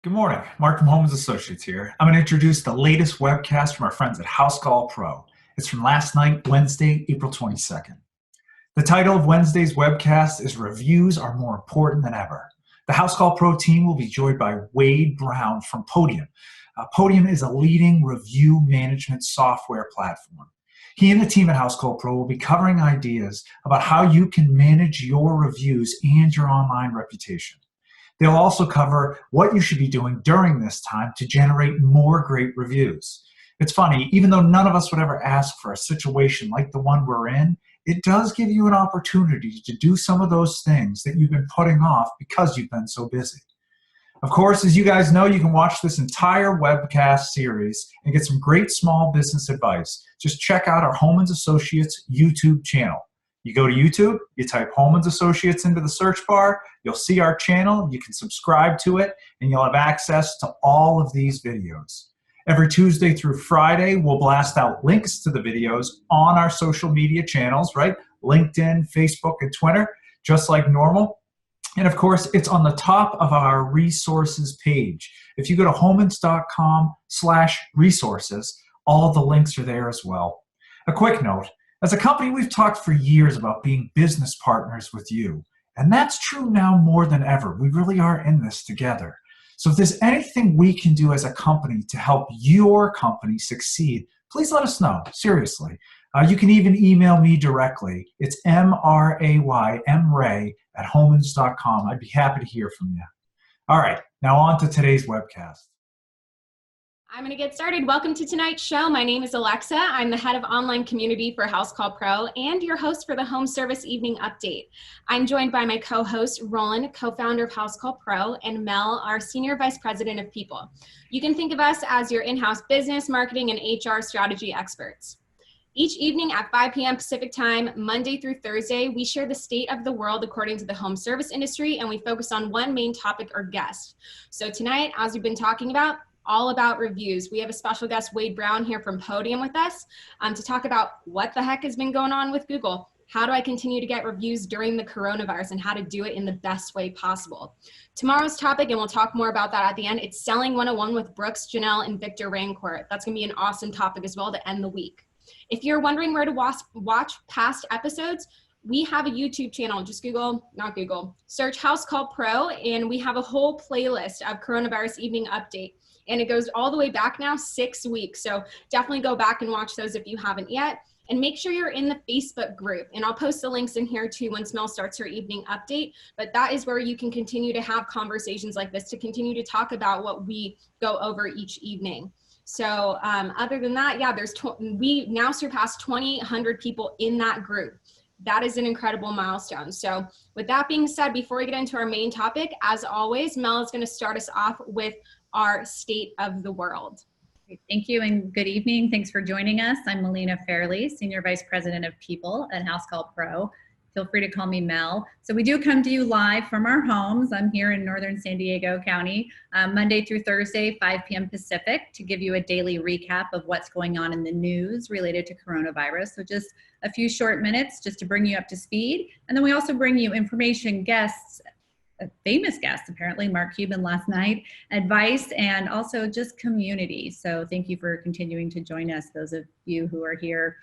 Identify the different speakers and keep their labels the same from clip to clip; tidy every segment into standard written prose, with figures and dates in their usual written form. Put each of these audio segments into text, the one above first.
Speaker 1: Good morning. Mark from Homans Associates here. I'm going to introduce the latest webcast from our friends at Housecall Pro. It's from last night, Wednesday, April 22nd. The title of Wednesday's webcast is Reviews Are More Important Than Ever. The Housecall Pro team will be joined by Wade Brown from Podium. Podium is a leading review management software platform. He and the team at Housecall Pro will be covering ideas about how you can manage your reviews and your online reputation. They'll also cover what you should be doing during this time to generate more great reviews. It's funny, even though none of us would ever ask for a situation like the one we're in, it does give you an opportunity to do some of those things that you've been putting off because you've been so busy. Of course, as you guys know, you can watch this entire webcast series and get some great small business advice. Just check out our Homans Associates YouTube channel. You go to YouTube, you type Homans Associates into the search bar, you'll see our channel, you can subscribe to it, and you'll have access to all of these videos. Every Tuesday through Friday, we'll blast out links to the videos on our social media channels, right? LinkedIn, Facebook, and Twitter, just like normal. And of course, it's on the top of our resources page. If you go to homans.com/resources, all of the links are there as well. A quick note. As a company, we've talked for years about being business partners with you. And that's true now more than ever. We really are in this together. So if there's anything we can do as a company to help your company succeed, please let us know, seriously. You can even email me directly. It's mray@homans.com. I'd be happy to hear from you. All right, now on to today's webcast.
Speaker 2: I'm going to get started. Welcome to tonight's show. My name is Alexa. I'm the head of online community for Housecall Pro and your host for the Home Service Evening Update. I'm joined by my co-host, Roland, co-founder of Housecall Pro, and Mel, our senior vice president of people. You can think of us as your in-house business, marketing, and HR strategy experts. Each evening at 5 p.m. Pacific time, Monday through Thursday, we share the state of the world according to the home service industry, and we focus on one main topic or guest. So tonight, as we've been talking about, all about reviews. We have a special guest, Wade Brown, here from Podium with us to talk about what the heck has been going on with Google. How do I continue to get reviews during the coronavirus and how to do it in the best way possible? Tomorrow's topic, and we'll talk more about that at the end, it's Selling 101 with Brooks, Janelle, and Victor Rancourt. That's going to be an awesome topic as well to end the week. If you're wondering where to watch past episodes, we have a YouTube channel. Just search Housecall Pro, and we have a whole playlist of coronavirus evening update. And it goes all the way back now 6 weeks. So definitely go back and watch those if you haven't yet. And make sure you're in the Facebook group. And I'll post the links in here too once Mel starts her evening update. But that is where you can continue to have conversations like this, to continue to talk about what we go over each evening. So other than that, yeah, we now surpassed 2,000 people in that group. That is an incredible milestone. So with that being said, before we get into our main topic, as always, Mel is going to start us off with our state of the world.
Speaker 3: Thank you and good evening. Thanks for joining us. I'm Melina Fairley, Senior Vice President of People at Housecall Pro. Feel free to call me Mel. So we do come to you live from our homes. I'm here in northern San Diego County, Monday through Thursday, 5 p.m. Pacific, to give you a daily recap of what's going on in the news related to coronavirus. So just a few short minutes just to bring you up to speed. And then we also bring you information, guests, famous guests, apparently, Mark Cuban last night, advice, and also just community. So thank you for continuing to join us, those of you who are here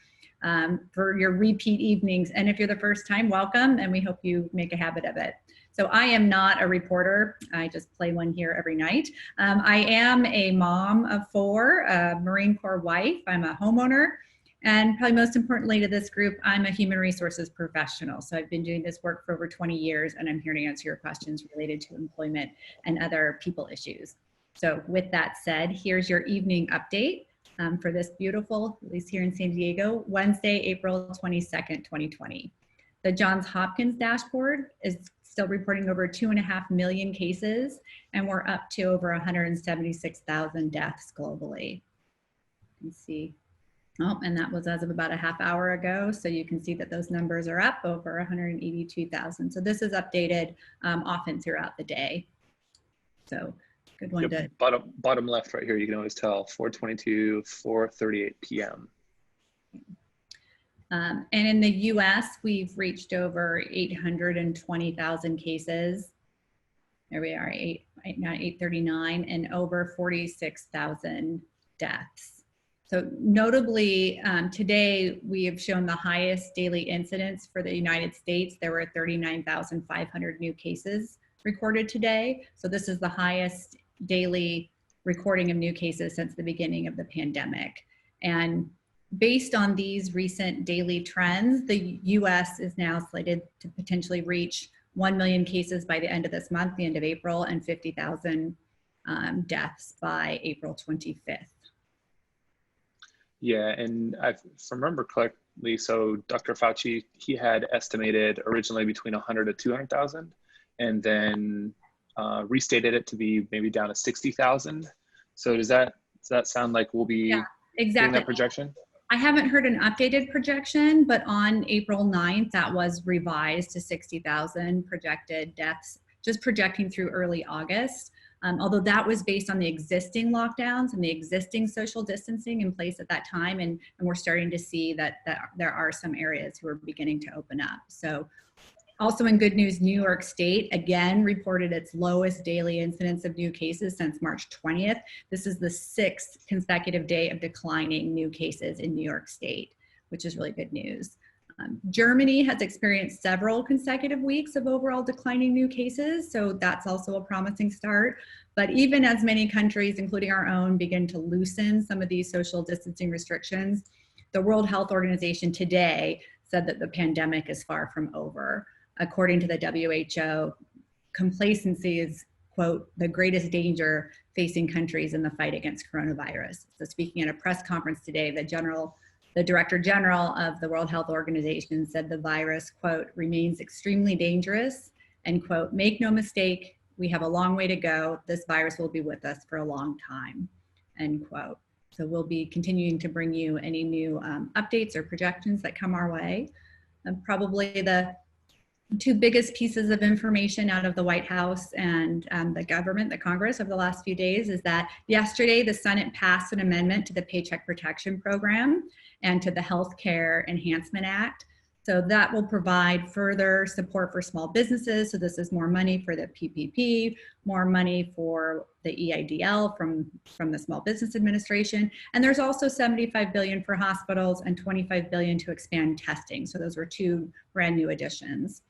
Speaker 3: for your repeat evenings. And if you're the first time, welcome, and we hope you make a habit of it. So I am not a reporter. I just play one here every night. I am a mom of 4, a Marine Corps wife. I'm a homeowner. And probably most importantly to this group, I'm a human resources professional. So I've been doing this work for over 20 years, and I'm here to answer your questions related to employment and other people issues. So with that said, here's your evening update for this beautiful, at least here in San Diego, Wednesday, April 22nd, 2020. The Johns Hopkins dashboard is still reporting over 2.5 million cases, and we're up to over 176,000 deaths globally. You can see. Oh, and that was as of about a half hour ago. So you can see that those numbers are up over 182,000. So this is updated often throughout the day. So good one to.
Speaker 4: Bottom left right here, you can always tell 4:22, 4:38 p.m.
Speaker 3: And in the US, we've reached over 820,000 cases. There we are, now 839, and over 46,000 deaths. So notably, today we have shown the highest daily incidence for the United States. There were 39,500 new cases recorded today. So this is the highest daily recording of new cases since the beginning of the pandemic. And based on these recent daily trends, the US is now slated to potentially reach 1 million cases by the end of this month, the end of April, and 50,000 deaths by April 25th.
Speaker 4: Yeah, and if I remember correctly, so Dr. Fauci, he had estimated originally between 100 to 200,000, and then restated it to be maybe down to 60,000. So does that sound like we'll be getting that projection?
Speaker 3: I haven't heard an updated projection, but on April 9th, that was revised to 60,000 projected deaths, just projecting through early August. Although that was based on the existing lockdowns and the existing social distancing in place at that time. And we're starting to see that there are some areas who are beginning to open up. So also in good news, New York State again reported its lowest daily incidence of new cases since March 20th. This is the 6th consecutive day of declining new cases in New York State, which is really good news. Germany has experienced several consecutive weeks of overall declining new cases, so that's also a promising start. But even as many countries, including our own, begin to loosen some of these social distancing restrictions, the World Health Organization today said that the pandemic is far from over. According to the WHO, complacency is, quote, the greatest danger facing countries in the fight against coronavirus. So speaking at a press conference today, the Director General of the World Health Organization said the virus, quote, remains extremely dangerous, and, quote, make no mistake, we have a long way to go. This virus will be with us for a long time, end quote. So we'll be continuing to bring you any new updates or projections that come our way. And probably the two biggest pieces of information out of the White House and the government, the Congress, over the last few days is that yesterday the Senate passed an amendment to the Paycheck Protection Program and to the Healthcare Enhancement Act. So that will provide further support for small businesses. So this is more money for the PPP, more money for the EIDL from the Small Business Administration. And there's also $75 billion for hospitals and $25 billion to expand testing. So those were two brand new additions.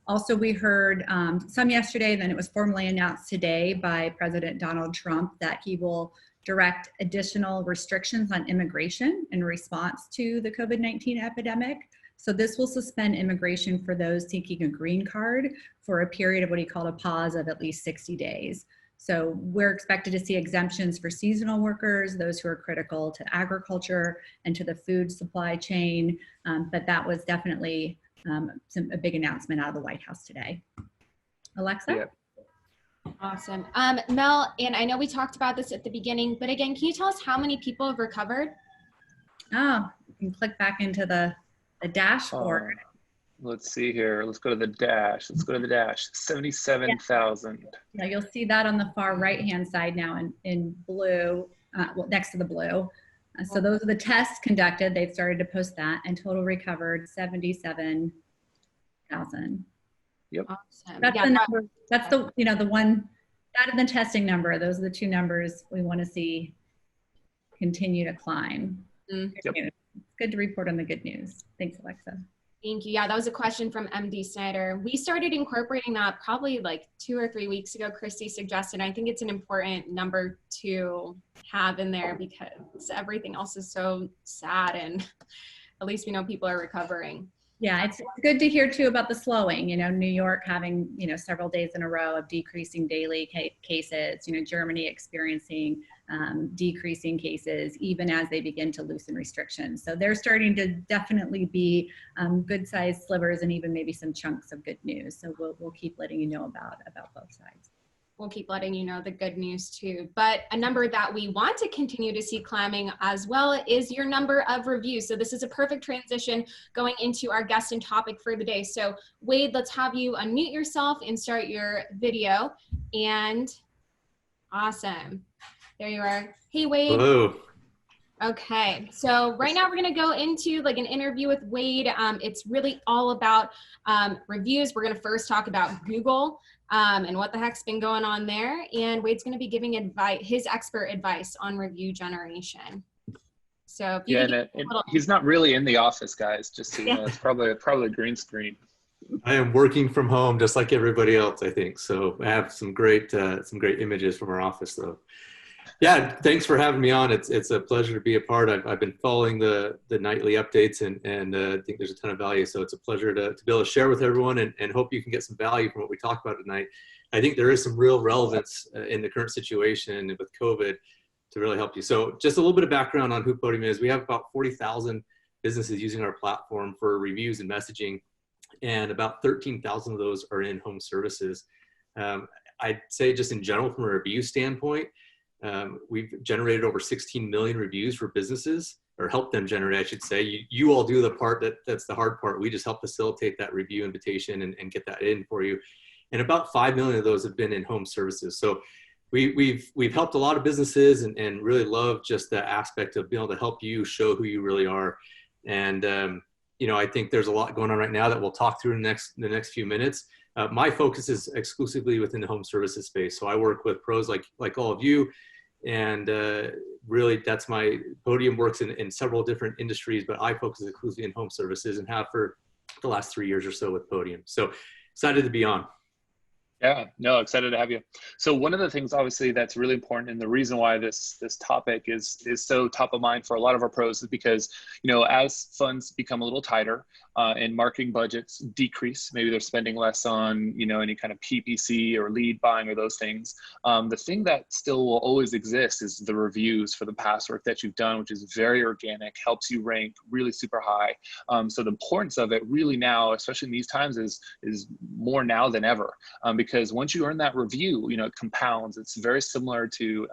Speaker 3: Also, we heard some yesterday, then it was formally announced today by President Donald Trump that he will direct additional restrictions on immigration in response to the COVID-19 epidemic. So this will suspend immigration for those seeking a green card for a period of what he called a pause of at least 60 days. So we're expected to see exemptions for seasonal workers, those who are critical to agriculture and to the food supply chain, but that was definitely a big announcement out of the White House today. Alexa?
Speaker 4: Yeah.
Speaker 2: Awesome. Mel, and I know we talked about this at the beginning, but again, can you tell us how many people have recovered?
Speaker 3: Oh, you can click back into the dashboard.
Speaker 4: Let's see here. Let's go to the dash. 77,000.
Speaker 3: Yeah, you'll see that on the far right-hand side now in blue, well, next to the blue. So those are the tests conducted. They've started to post that, and total recovered 77,000.
Speaker 4: Yep.
Speaker 2: Awesome.
Speaker 3: That's
Speaker 2: Yeah,
Speaker 3: the number. That's the the one. That and the testing number. Those are the two numbers we want to see continue to climb.
Speaker 2: Mm.
Speaker 4: Yep.
Speaker 3: It's good to report on the good news. Thanks, Alexa.
Speaker 2: Thank you. Yeah, that was a question from MD Snyder. We started incorporating that probably like 2 or 3 weeks ago. Christy suggested. I think it's an important number to have in there because everything else is so sad, and at least we know people are recovering.
Speaker 3: Yeah, it's good to hear too about the slowing. New York having several days in a row of decreasing daily cases. Germany experiencing decreasing cases even as they begin to loosen restrictions. So they're starting to definitely be good-sized slivers and even maybe some chunks of good news. So we'll keep letting you know about both sides.
Speaker 2: We'll keep letting you know the good news too. But a number that we want to continue to see climbing as well is your number of reviews. So this is a perfect transition going into our guest and topic for the day. So Wade, let's have you unmute yourself and start your video. And awesome. There you are. Hey, Wade.
Speaker 5: Hello.
Speaker 2: Okay, so right now we're gonna go into like an interview with Wade. It's really all about reviews. We're gonna first talk about Google and what the heck's been going on there. And Wade's gonna be giving advice, his expert advice on review generation. So if you
Speaker 4: Yeah,
Speaker 2: could
Speaker 4: and,
Speaker 2: give a little,
Speaker 4: he's not really in the office, guys. Just so you know, it's probably a green screen.
Speaker 5: I am working from home just like everybody else, I think. So I have some great images from our office, though. Yeah, thanks for having me on. It's a pleasure to be a part. I've been following the nightly updates and I think there's a ton of value. So it's a pleasure to be able to share with everyone and hope you can get some value from what we talk about tonight. I think there is some real relevance in the current situation with COVID to really help you. So just a little bit of background on who Podium is. We have about 40,000 businesses using our platform for reviews and messaging, and about 13,000 of those are in home services. I'd say just in general, from a review standpoint, we've generated over 16 million reviews for businesses, or helped them generate, I should say. You all do the part that's the hard part. We just help facilitate that review invitation and get that in for you. And about 5 million of those have been in home services. So we've helped a lot of businesses and really love just the aspect of being able to help you show who you really are. And I think there's a lot going on right now that we'll talk through in the next few minutes. My focus is exclusively within the home services space. So I work with pros like all of you, and really that's my Podium works in several different industries, but I focus exclusively in home services and have for the last 3 years or so with Podium. So excited to be on.
Speaker 4: Yeah, no, excited to have you. So one of the things obviously that's really important, and the reason why this topic is so top of mind for a lot of our pros is because, as funds become a little tighter and marketing budgets decrease, maybe they're spending less on, any kind of PPC or lead buying or those things. The thing that still will always exist is the reviews for the past work that you've done, which is very organic, helps you rank really super high. So the importance of it really now, especially in these times, is more now than ever. Because once you earn that review, it compounds. It's very similar to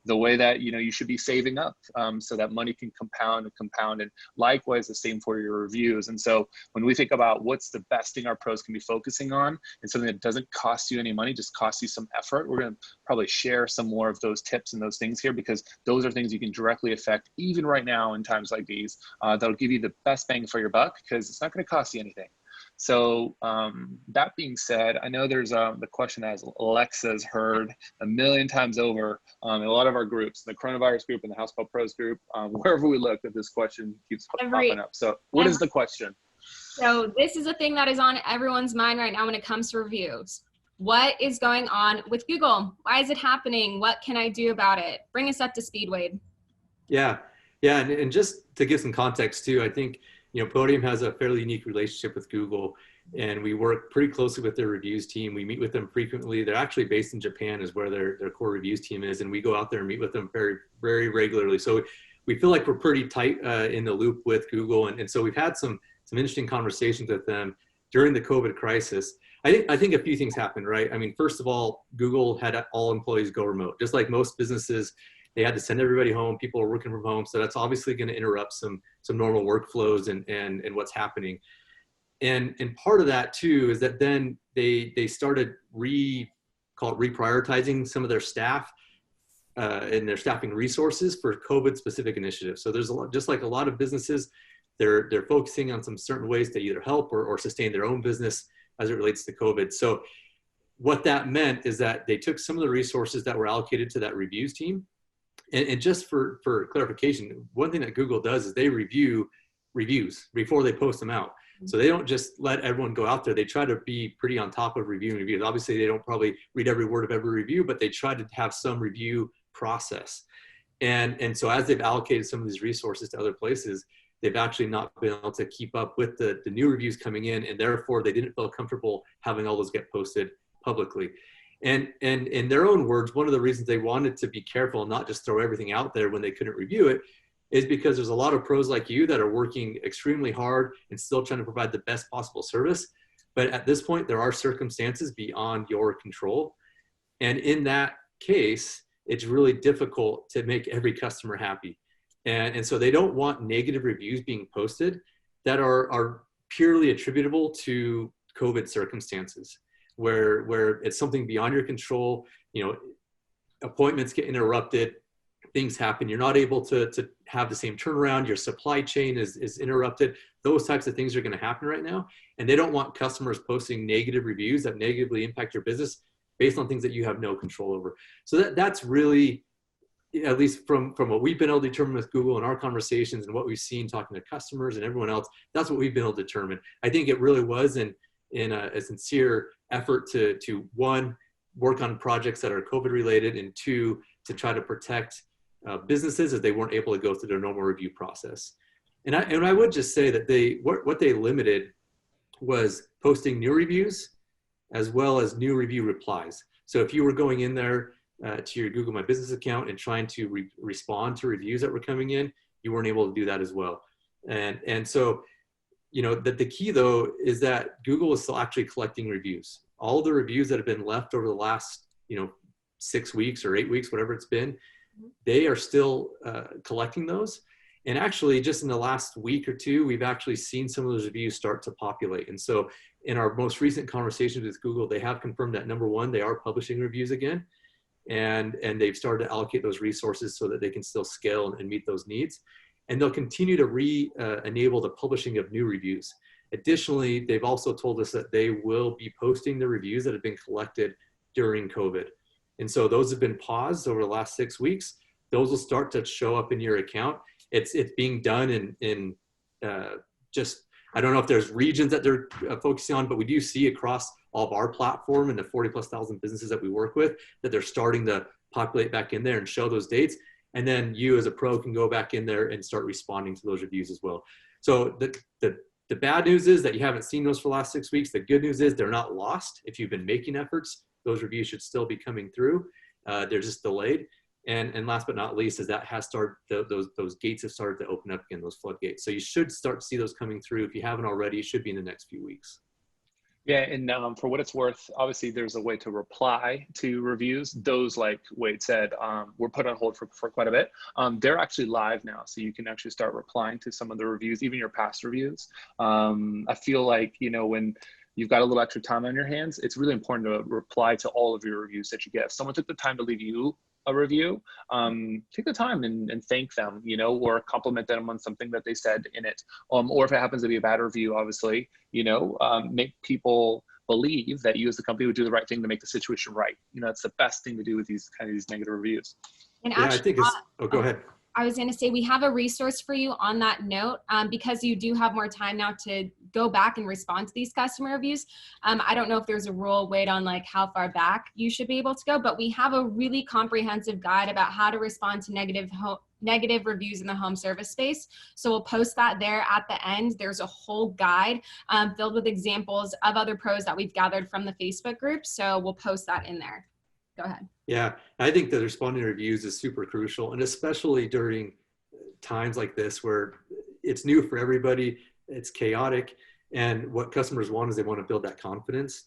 Speaker 4: the way that, you should be saving up so that money can compound and compound. And likewise, the same for your reviews. And so when we think about what's the best thing our pros can be focusing on and something that doesn't cost you any money, just costs you some effort, we're going to probably share some more of those tips and those things here, because those are things you can directly affect even right now in times like these. That'll give you the best bang for your buck because it's not going to cost you anything. So that being said, I know there's the question, as Alexa's heard a million times over in a lot of our groups, the coronavirus group and the Housecall Pros group, wherever we look, that this question keeps popping up. So what is the question?
Speaker 2: So this is a thing that is on everyone's mind right now when it comes to reviews. What is going on with Google? Why is it happening? What can I do about it? Bring us up to speed, Wade.
Speaker 5: Yeah. And just to give some context too, I think, Podium has a fairly unique relationship with Google, and we work pretty closely with their reviews team. We meet with them frequently. They're actually based in Japan, is where their core reviews team is, and we go out there and meet with them very, very regularly. So we feel like we're pretty tight in the loop with Google, and so we've had some interesting conversations with them during the COVID crisis. I think a few things happened, right? I mean, first of all, Google had all employees go remote, just like most businesses. They had to send everybody home. People are working from home. So that's obviously going to interrupt some normal workflows and what's happening. And part of that too is that then they started reprioritizing some of their staff and their staffing resources for COVID specific initiatives. So there's just like a lot of businesses, they're focusing on some certain ways to either help or sustain their own business as it relates to COVID. So what that meant is that they took some of the resources that were allocated to that reviews team. And just for clarification, one thing that Google does is they review reviews before they post them out. So they don't just let everyone go out there. They try to be pretty on top of reviewing reviews. Obviously, they don't probably read every word of every review, but they try to have some review process. And so as they've allocated some of these resources to other places, they've actually not been able to keep up with the new reviews coming in, and therefore they didn't feel comfortable having all those get posted publicly. And in their own words, one of the reasons they wanted to be careful and not just throw everything out there when they couldn't review it is because there's a lot of pros like you that are working extremely hard and still trying to provide the best possible service. But at this point, there are circumstances beyond your control. And in that case, it's really difficult to make every customer happy. And so they don't want negative reviews being posted that are purely attributable to COVID circumstances, where it's something beyond your control. Appointments get interrupted, things happen. You're not able to have the same turnaround. Your supply chain is interrupted. Those types of things are going to happen right now. And they don't want customers posting negative reviews that negatively impact your business based on things that you have no control over. So that's really, at least from what we've been able to determine with Google and our conversations and what we've seen talking to customers and everyone else, that's what we've been able to determine. I think it really was in a sincere effort to one, work on projects that are COVID related, and two, to try to protect businesses as they weren't able to go through their normal review process. And I would just say that what they limited was posting new reviews as well as new review replies. So if you were going in there to your Google My Business account and trying to respond to reviews that were coming in, you weren't able to do that as well. And so, the key though is that Google is still actually collecting reviews. All the reviews that have been left over the last, 6 weeks or 8 weeks, whatever it's been, they are still collecting those. And actually, just in the last week or two, we've actually seen some of those reviews start to populate. And so in our most recent conversations with Google, they have confirmed that, number one, they are publishing reviews again. And they've started to allocate those resources so that they can still scale and meet those needs. And they'll continue to enable the publishing of new reviews. Additionally, they've also told us that they will be posting the reviews that have been collected during COVID. And so those have been paused over the last 6 weeks. Those will start to show up in your account. It's being done in just, I don't know if there's regions that they're focusing on, but we do see across all of our platform and the 40,000+ businesses that we work with that they're starting to populate back in there and show those dates. And then you as a pro can go back in there and start responding to those reviews as well. So the bad news is that you haven't seen those for the last 6 weeks. The good news is they're not lost. If you've been making efforts, those reviews should still be coming through. They're just delayed. And last but not least is that has started, those gates have started to open up again, those floodgates. So you should start to see those coming through. If you haven't already, it should be in the next few weeks.
Speaker 4: Yeah, and for what it's worth, obviously there's a way to reply to reviews. Those, like Wade said, were put on hold for quite a bit. They're actually live now, so you can actually start replying to some of the reviews, even your past reviews. I feel like, when you've got a little extra time on your hands, it's really important to reply to all of your reviews that you get. If someone took the time to leave you a review, take the time and thank them, or compliment them on something that they said in it. Or if it happens to be a bad review, obviously, make people believe that you as the company would do the right thing to make the situation right. It's the best thing to do with these negative reviews.
Speaker 2: And
Speaker 5: Yeah,
Speaker 2: actually,
Speaker 5: I think it's, go ahead.
Speaker 2: I was going to say, we have a resource for you on that note, because you do have more time now to go back and respond to these customer reviews. I don't know if there's a rule, Wade, on like how far back you should be able to go, but we have a really comprehensive guide about how to respond to negative reviews in the home service space. So we'll post that there at the end. There's a whole guide filled with examples of other pros that we've gathered from the Facebook group. So we'll post that in there. Go ahead.
Speaker 5: Yeah, I think that responding to reviews is super crucial, and especially during times like this where it's new for everybody, it's chaotic, and what customers want is they want to build that confidence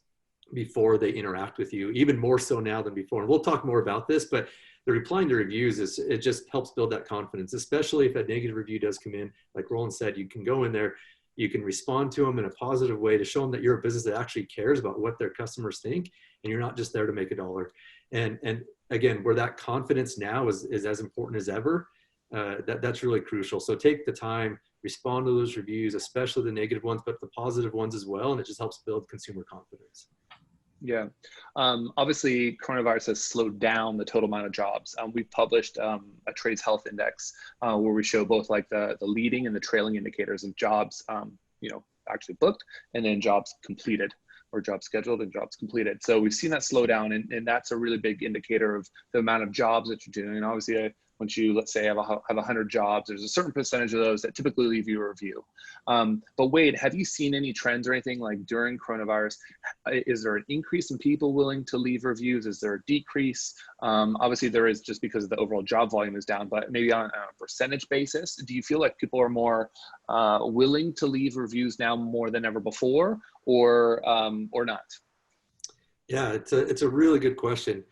Speaker 5: before they interact with you, even more so now than before. And we'll talk more about this, but the replying to reviews it just helps build that confidence, especially if a negative review does come in. Like Roland said, you can go in there, you can respond to them in a positive way to show them that you're a business that actually cares about what their customers think, and you're not just there to make a dollar. And again, where that confidence now is as important as ever, that's really crucial. So take the time, respond to those reviews, especially the negative ones, but the positive ones as well. And it just helps build consumer confidence.
Speaker 4: Yeah. Obviously, coronavirus has slowed down the total amount of jobs. We've published a trades health index where we show both like the leading and the trailing indicators of jobs, actually booked, and then jobs completed, or jobs scheduled and jobs completed. So we've seen that slow down, and that's a really big indicator of the amount of jobs that you're doing. And obviously, once you, let's say, have 100 jobs, there's a certain percentage of those that typically leave you a review. But Wade, have you seen any trends or anything like during coronavirus? Is there an increase in people willing to leave reviews? Is there a decrease? Obviously there is, just because of the overall job volume is down, but maybe on a percentage basis, do you feel like people are more willing to leave reviews now more than ever before, or not? Yeah,
Speaker 5: it's a really good question.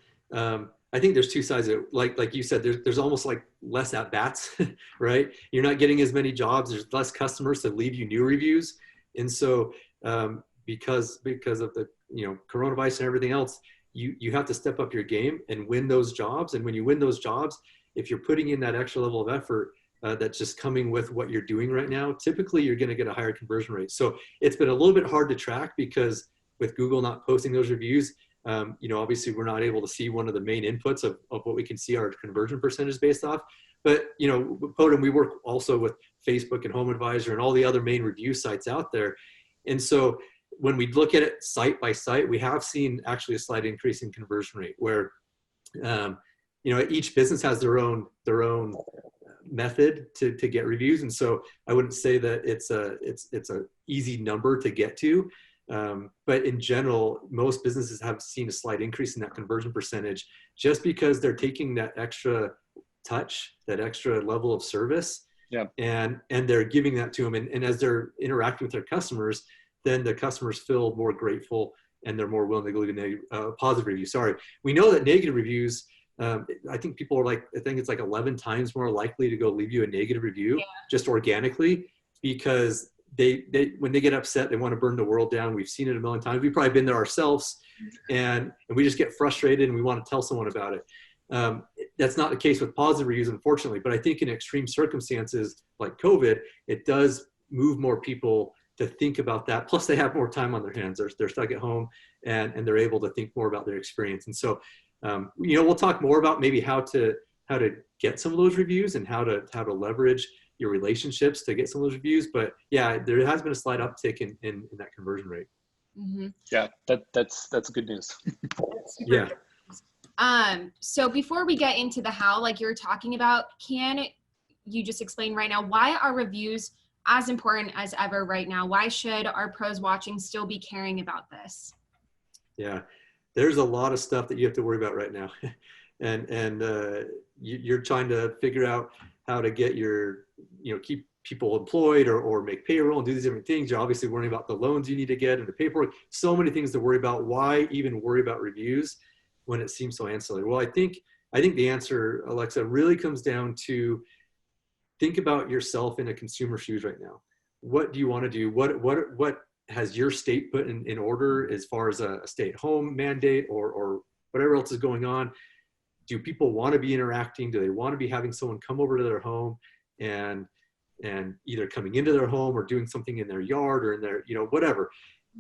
Speaker 5: I think there's two sides of it. Like you said, there's almost like less at bats, right? You're not getting as many jobs. There's less customers to leave you new reviews. And so because of the coronavirus and everything else, you have to step up your game and win those jobs. And when you win those jobs, if you're putting in that extra level of effort that's just coming with what you're doing right now, typically you're going to get a higher conversion rate. So it's been a little bit hard to track because with Google not posting those reviews, obviously we're not able to see one of the main inputs of what we can see our conversion percentage based off. But, with Podium, we work also with Facebook and Home Advisor and all the other main review sites out there. And so when we look at it site by site, we have seen actually a slight increase in conversion rate where, each business has their own method to get reviews. And so I wouldn't say that it's a easy number to get to. But in general, most businesses have seen a slight increase in that conversion percentage just because they're taking that extra touch, that extra level of service, and they're giving that to them. And as they're interacting with their customers, then the customers feel more grateful and they're more willing to leave a positive review. Sorry. We know that negative reviews, I think people are I think it's 11 times more likely to go leave you a negative review just organically, because they when they get upset, they want to burn the world down. We've seen it a million times. We've probably been there ourselves, and we just get frustrated and we want to tell someone about it. That's not the case with positive reviews, unfortunately, but I think in extreme circumstances like COVID, it does move more people to think about that. Plus they have more time on their hands. They're stuck at home and they're able to think more about their experience. And so, we'll talk more about maybe how to get some of those reviews and how to leverage your relationships to get some of those reviews. But yeah, there has been a slight uptick in that conversion rate.
Speaker 2: Mm-hmm.
Speaker 4: Yeah, that's good news.
Speaker 5: Yeah.
Speaker 2: So before we get into the how, like you're talking about, can you just explain right now, why are reviews as important as ever right now? Why should our pros watching still be caring about this?
Speaker 5: Yeah, there's a lot of stuff that you have to worry about right now. and you're trying to figure out how to get keep people employed or make payroll and do these different things. You're obviously worrying about the loans you need to get and the paperwork. So many things to worry about. Why even worry about reviews when it seems so ancillary? Well, I think the answer, Alexa, really comes down to think about yourself in a consumer's shoes right now. What do you want to do? What has your state put in order as far as a stay-at-home mandate or whatever else is going on? Do people want to be interacting? Do they want to be having someone come over to their home and either coming into their home or doing something in their yard or in their, whatever?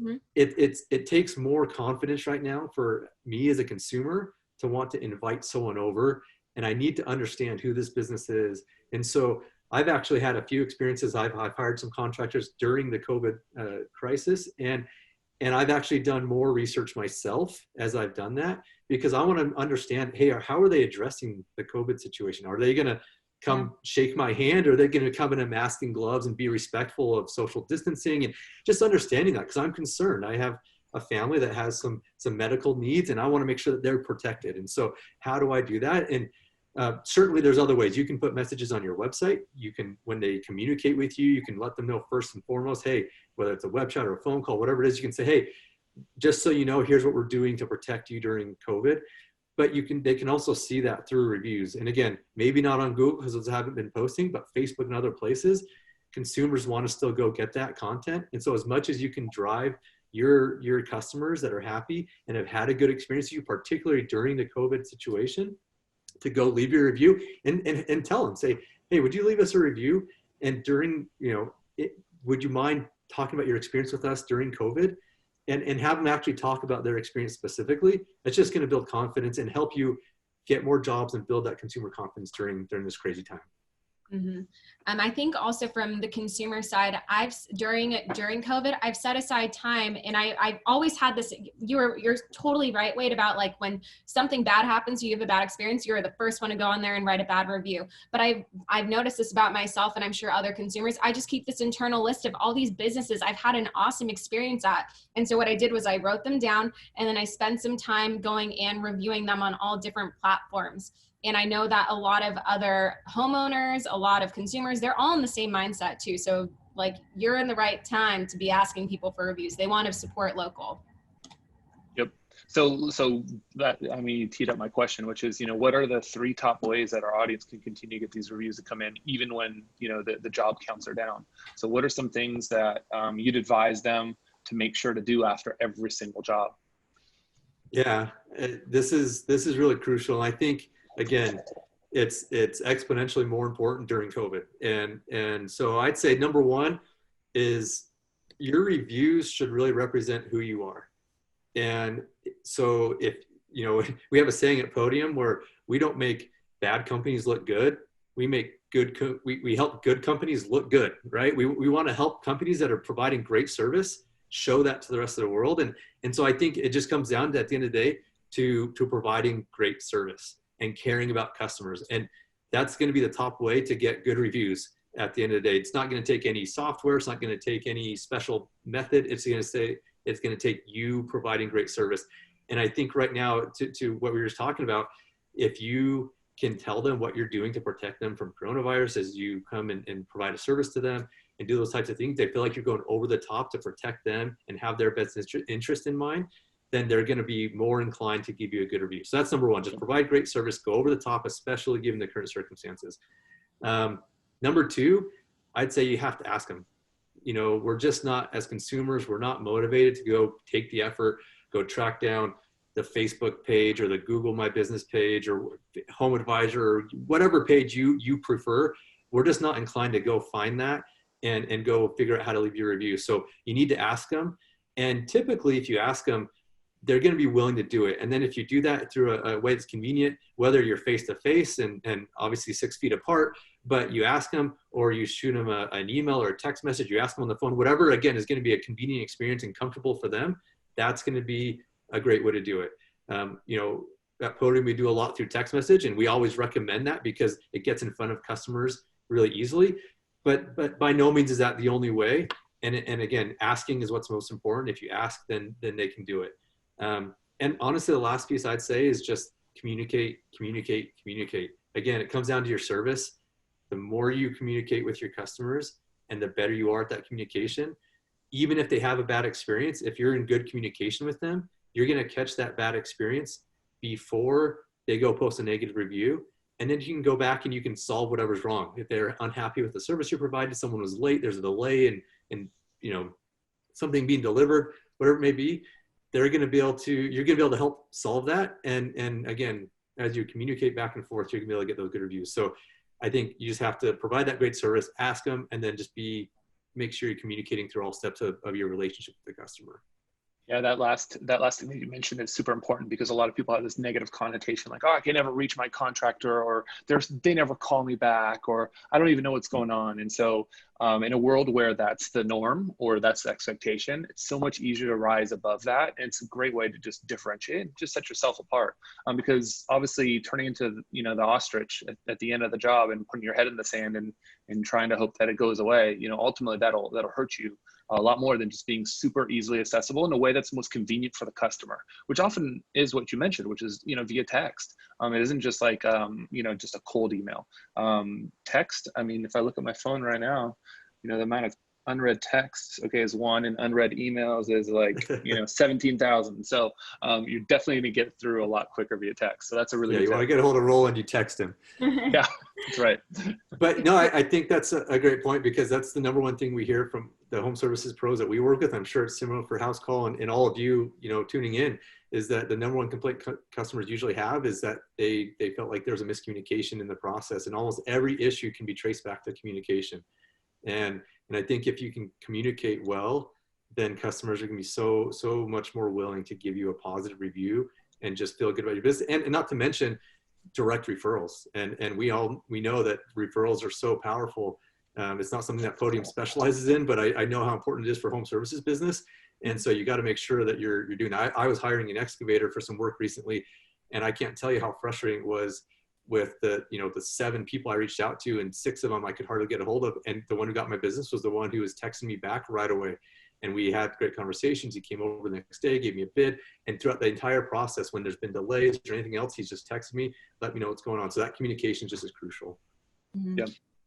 Speaker 5: Mm-hmm. It takes more confidence right now for me as a consumer to want to invite someone over, and I need to understand who this business is. And so I've actually had a few experiences. I've hired some contractors during the COVID crisis, and I've actually done more research myself as I've done that, because I want to understand, hey, how are they addressing the COVID situation? Are they going to come shake my hand, or are they going to come in a mask and gloves and be respectful of social distancing? And just understanding that, because I'm concerned. I have a family that has some medical needs, and I want to make sure that they're protected. And so how do I do that? And certainly there's other ways. You can put messages on your website. You can, when they communicate with you, you can let them know first and foremost, hey, whether it's a web chat or a phone call, whatever it is, you can say, hey, just so you know, here's what we're doing to protect you during COVID. But they can also see that through reviews. And again, maybe not on Google because those haven't been posting, but Facebook and other places, consumers want to still go get that content. And so as much as you can drive your customers that are happy and have had a good experience with you, particularly during the COVID situation, to go leave your review and tell them, say, hey, would you leave us a review? And during, would you mind talking about your experience with us during COVID? And have them actually talk about their experience specifically. That's just going to build confidence and help you get more jobs and build that consumer confidence during this crazy time.
Speaker 2: Mm-hmm. I think also from the consumer side, during COVID, I've set aside time, and I've always had this. You're totally right, Wade, about like when something bad happens, you have a bad experience, you're the first one to go on there and write a bad review. But I've noticed this about myself, and I'm sure other consumers. I just keep this internal list of all these businesses I've had an awesome experience at, and so what I did was I wrote them down, and then I spent some time going and reviewing them on all different platforms. And I know that a lot of other homeowners, a lot of consumers, they're all in the same mindset too. So like you're in the right time to be asking people for reviews. They want to support local.
Speaker 4: Yep. So that, you teed up my question, which is, what are the 3 top ways that our audience can continue to get these reviews to come in, even when, the job counts are down? So what are some things that you'd advise them to make sure to do after every single job?
Speaker 5: Yeah, this is really crucial. I think, again, it's exponentially more important during COVID. And so I'd say number one is your reviews should really represent who you are. And so if, you know, we have a saying at Podium where we don't make bad companies look good. We make we help good companies look good, right? We want to help companies that are providing great service show that to the rest of the world. And so I think it just comes down to, at the end of the day, to providing great service and caring about customers. And that's going to be the top way to get good reviews at the end of the day. It's not going to take any software. It's not going to take any special method. It's going to take you providing great service. And I think right now, to what we were just talking about, if you can tell them what you're doing to protect them from coronavirus as you come and provide a service to them and do those types of things, they feel like you're going over the top to protect them and have their best interest in mind, then they're going to be more inclined to give you a good review. So that's number one, just provide great service, go over the top, especially given the current circumstances. Number two, I'd say you have to ask them. You know, we're just not, as consumers, we're not motivated to go take the effort, go track down the Facebook page or the Google My Business page or Home Advisor or whatever page you prefer. We're just not inclined to go find that and go figure out how to leave your review. So you need to ask them. And typically, if you ask them, they're going to be willing to do it. And then if you do that through a way that's convenient, whether you're face-to-face and obviously 6 feet apart, but you ask them or you shoot them an email or a text message, you ask them on the phone, whatever, again, is going to be a convenient experience and comfortable for them, that's going to be a great way to do it. You know, at Podium, we do a lot through text message, and we always recommend that because it gets in front of customers really easily. But by no means is that the only way. And again, asking is what's most important. If you ask, then they can do it. And honestly, the last piece I'd say is just communicate. Again, it comes down to your service. The more you communicate with your customers and the better you are at that communication, even if they have a bad experience, if you're in good communication with them, you're going to catch that bad experience before they go post a negative review. And then you can go back and you can solve whatever's wrong. If they're unhappy with the service you provided, someone was late, there's a delay and you know, something being delivered, whatever it may be, you're going to be able to help solve that. And again, as you communicate back and forth, you're going to be able to get those good reviews. So I think you just have to provide that great service, ask them, and then just make sure you're communicating through all steps of your relationship with the customer.
Speaker 4: Yeah, that last thing that you mentioned is super important because a lot of people have this negative connotation, like, oh, I can never reach my contractor, or they never call me back, or I don't even know what's going on. And so in a world where that's the norm or that's the expectation, it's so much easier to rise above that. And it's a great way to just differentiate and just set yourself apart. Because obviously turning into, you know, the ostrich at the end of the job and putting your head in the sand and trying to hope that it goes away, you know, ultimately that'll hurt you a lot more than just being super easily accessible in a way that's most convenient for the customer, which often is what you mentioned, which is, you know, via text. It isn't just like, you know, just a cold email. Text, I mean, if I look at my phone right now, you know, the amount of unread texts, okay, is 1, and unread emails is like, you know, 17,000. So you're definitely gonna get through a lot quicker via text. So that's a really good
Speaker 5: you want to get a hold of Roland, you text him.
Speaker 4: Yeah, that's right.
Speaker 5: But no, I think that's a great point, because that's the number one thing we hear from the home services pros that we work with. I'm sure it's similar for Housecall and all of you, you know, tuning in, is that the number one complaint customers usually have is that they felt like there's a miscommunication in the process, and almost every issue can be traced back to communication. And I think if you can communicate well, then customers are going to be so much more willing to give you a positive review and just feel good about your business. And not to mention direct referrals. And we know that referrals are so powerful. It's not something that Podium specializes in, but I know how important it is for home services business. And so you got to make sure that you're doing that. I was hiring an excavator for some work recently, and I can't tell you how frustrating it was with the 7 people I reached out to, and 6 of them I could hardly get a hold of. And the one who got my business was the one who was texting me back right away. And we had great conversations. He came over the next day, gave me a bid. And throughout the entire process, when there's been delays or anything else, he's just texted me, let me know what's going on. So that communication just is crucial.
Speaker 2: Mm-hmm.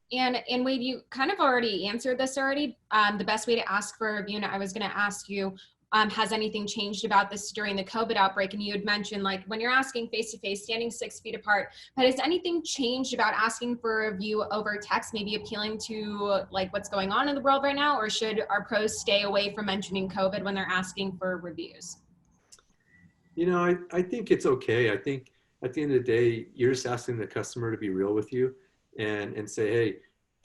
Speaker 4: Yeah.
Speaker 2: And Wade, you kind of already answered this already. The best way to ask for a review, and I was going to ask you, has anything changed about this during the COVID outbreak? And you had mentioned, like, when you're asking face-to-face, standing 6 feet apart, but has anything changed about asking for a review over text, maybe appealing to like what's going on in the world right now? Or should our pros stay away from mentioning COVID when they're asking for reviews?
Speaker 5: You know, I think it's okay. I think at the end of the day, you're just asking the customer to be real with you and say, hey,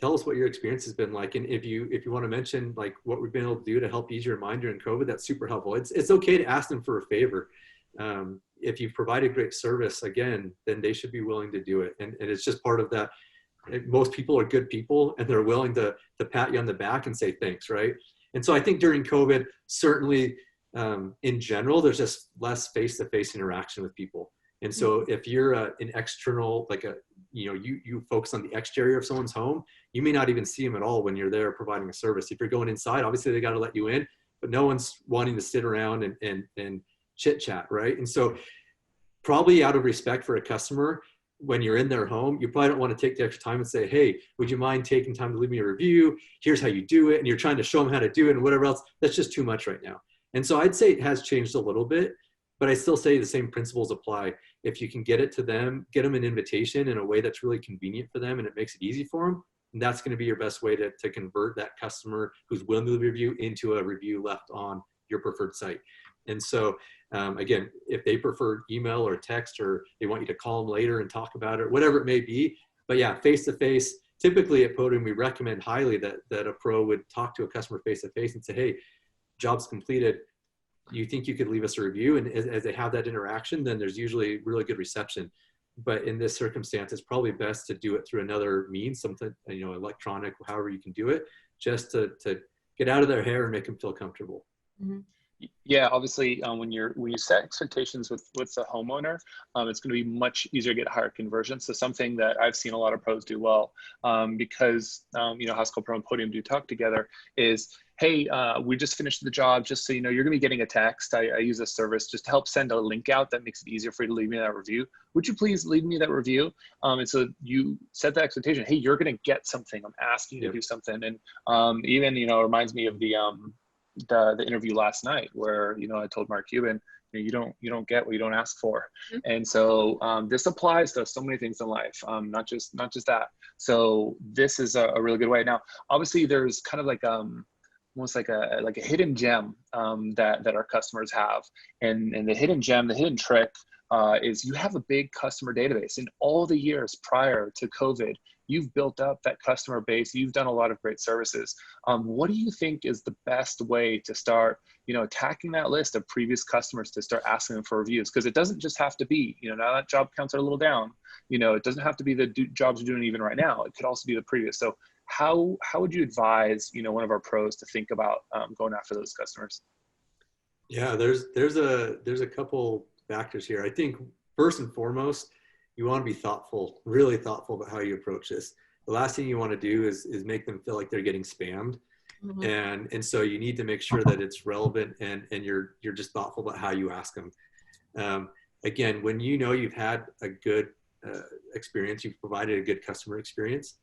Speaker 5: tell us what your experience has been like. And if you want to mention like what we've been able to do to help ease your mind during COVID, that's super helpful. It's okay to ask them for a favor. If you've provided great service, again, then they should be willing to do it. And it's just part of that. Most people are good people and they're willing to pat you on the back and say thanks, right? And so I think during COVID, certainly in general, there's just less face-to-face interaction with people. And so if you're an external, like you focus on the exterior of someone's home, you may not even see them at all when you're there providing a service. If you're going inside, obviously they got to let you in, but no one's wanting to sit around and chit chat, right? And so probably out of respect for a customer, when you're in their home, you probably don't want to take the extra time and say, hey, would you mind taking time to leave me a review? Here's how you do it. And you're trying to show them how to do it and whatever else. That's just too much right now. And so I'd say it has changed a little bit, but I still say the same principles apply. If you can get it to them, get them an invitation in a way that's really convenient for them and it makes it easy for them, and that's going to be your best way to convert that customer who's willing to review into a review left on your preferred site. And so again, if they prefer email or text, or they want you to call them later and talk about it, whatever it may be. But yeah, face-to-face, typically at Podium, we recommend highly that a pro would talk to a customer face-to-face and say, hey, job's completed. You think you could leave us a review? And as they have that interaction, then there's usually really good reception. But in this circumstance, it's probably best to do it through another means, something, electronic, however you can do it, just to get out of their hair and make them feel comfortable.
Speaker 2: Mm-hmm.
Speaker 4: Yeah, obviously, when you set expectations with the homeowner, it's going to be much easier to get higher conversion. So something that I've seen a lot of pros do well, because Housecall Pro and Podium do talk together, is, hey, we just finished the job. Just so you know, you're going to be getting a text. I use this service just to help send a link out that makes it easier for you to leave me that review. Would you please leave me that review? And so you set the expectation. Hey, you're going to get something. I'm asking you to do something. And even it reminds me of the interview last night where I told Mark Cuban, you don't get what you don't ask for. Mm-hmm. And so this applies to so many things in life, not just that. So this is a really good way. Now, obviously, there's kind of like almost like a hidden gem that our customers have, and the hidden gem, the hidden trick is you have a big customer database. In all the years prior to COVID, you've built up that customer base. You've done a lot of great services. What do you think is the best way to start, attacking that list of previous customers to start asking them for reviews? Because it doesn't just have to be, now that job counts are a little down, it doesn't have to be the jobs you're doing even right now. It could also be the previous. So how would you advise, one of our pros to think about going after those customers?
Speaker 5: Yeah, there's a couple factors here. I think first and foremost, you want to be thoughtful, really thoughtful about how you approach this. The last thing you want to do is make them feel like they're getting spammed. Mm-hmm. And so you need to make sure that it's relevant and you're just thoughtful about how you ask them. Again, when you've had a good experience, you've provided a good customer experience,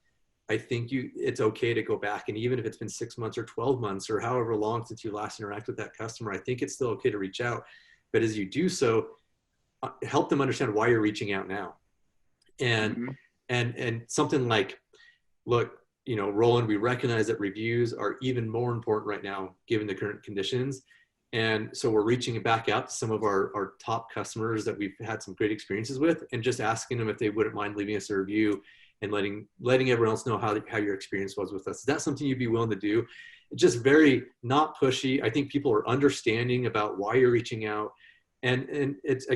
Speaker 5: I think it's okay to go back, and even if it's been 6 months or 12 months or however long since you last interacted with that customer, I think it's still okay to reach out. But as you do so, help them understand why you're reaching out now. And mm-hmm. and something like, look, Roland, we recognize that reviews are even more important right now given the current conditions. And so we're reaching back out to some of our top customers that we've had some great experiences with, and just asking them if they wouldn't mind leaving us a review and letting everyone else know how your experience was with us. Is that something you'd be willing to do? Just very not pushy. I think people are understanding about why you're reaching out. And it's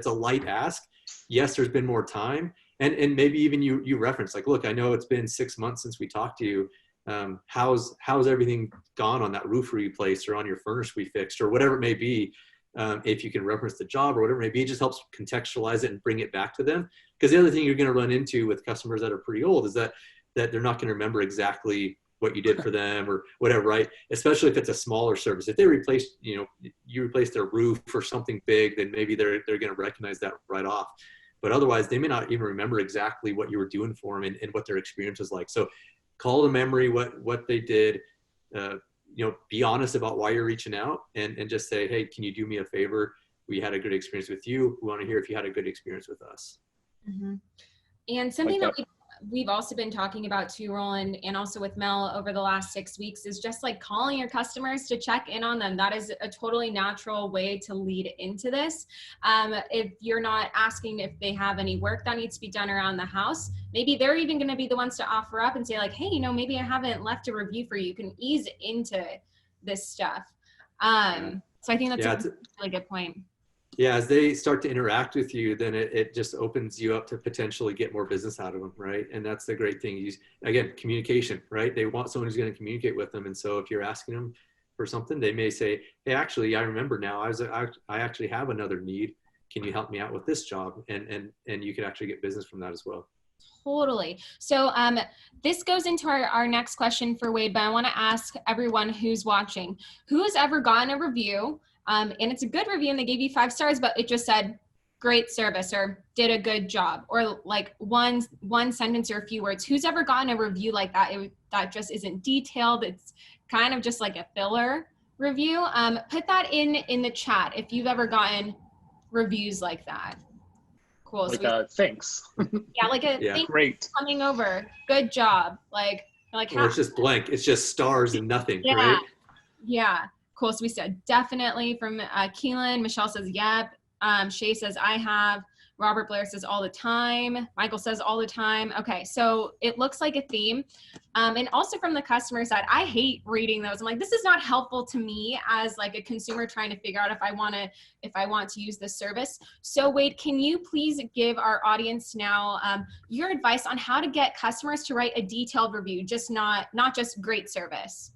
Speaker 5: a light ask. Yes, there's been more time. And maybe even you reference, like, look, I know it's been 6 months since we talked to you. How's everything gone on that roof we replaced or on your furnace we fixed or whatever it may be? If you can reference the job or whatever it may be, it just helps contextualize it and bring it back to them. Because the other thing you're going to run into with customers that are pretty old is that they're not going to remember exactly what you did for them or whatever, right? Especially if it's a smaller service. If they replaced, you replaced their roof or something big, then maybe they're going to recognize that right off. But otherwise, they may not even remember exactly what you were doing for them and what their experience was like. So call to memory what they did. Be honest about why you're reaching out and just say, hey, can you do me a favor? We had a good experience with you. We want to hear if you had a good experience with us.
Speaker 2: Mm-hmm. And something that we've also been talking about too, Roland, and also with Mel over the last 6 weeks, is just like calling your customers to check in on them. That is a totally natural way to lead into this. If you're not asking if they have any work that needs to be done around the house, maybe they're even going to be the ones to offer up and say like, hey, maybe I haven't left a review for you. You can ease into this stuff. So I think that's a really good point.
Speaker 5: Yeah, as they start to interact with you, then it just opens you up to potentially get more business out of them, right? And that's the great thing. Again, communication, right? They want someone who's going to communicate with them. And so if you're asking them for something, they may say, hey, actually, I remember now, I actually have another need. Can you help me out with this job? And you can actually get business from that as well.
Speaker 2: Totally. So this goes into our next question for Wade, but I want to ask everyone who's watching, who's ever gotten a review and it's a good review and they gave you 5 stars, but it just said, great service or did a good job, or like one sentence or a few words. Who's ever gotten a review like that? That just isn't detailed. It's kind of just like a filler review. Put that in the chat if you've ever gotten reviews like that. Cool.
Speaker 4: Like
Speaker 2: so
Speaker 4: thanks.
Speaker 2: Yeah, like a
Speaker 5: Yeah.
Speaker 2: thank
Speaker 4: Great.
Speaker 2: you for coming over. Good job. Like
Speaker 5: Or it's just blank. It's just stars and nothing,
Speaker 2: yeah.
Speaker 5: right?
Speaker 2: Yeah. Cool. So we said definitely from Keelan. Michelle says yep. Shay says I have. Robert Blair says all the time. Michael says all the time. Okay, so it looks like a theme. And also from the customer side, I hate reading those. I'm like, this is not helpful to me as like a consumer trying to figure out if I want to use this service. So Wade, can you please give our audience now your advice on how to get customers to write a detailed review, just not just great service?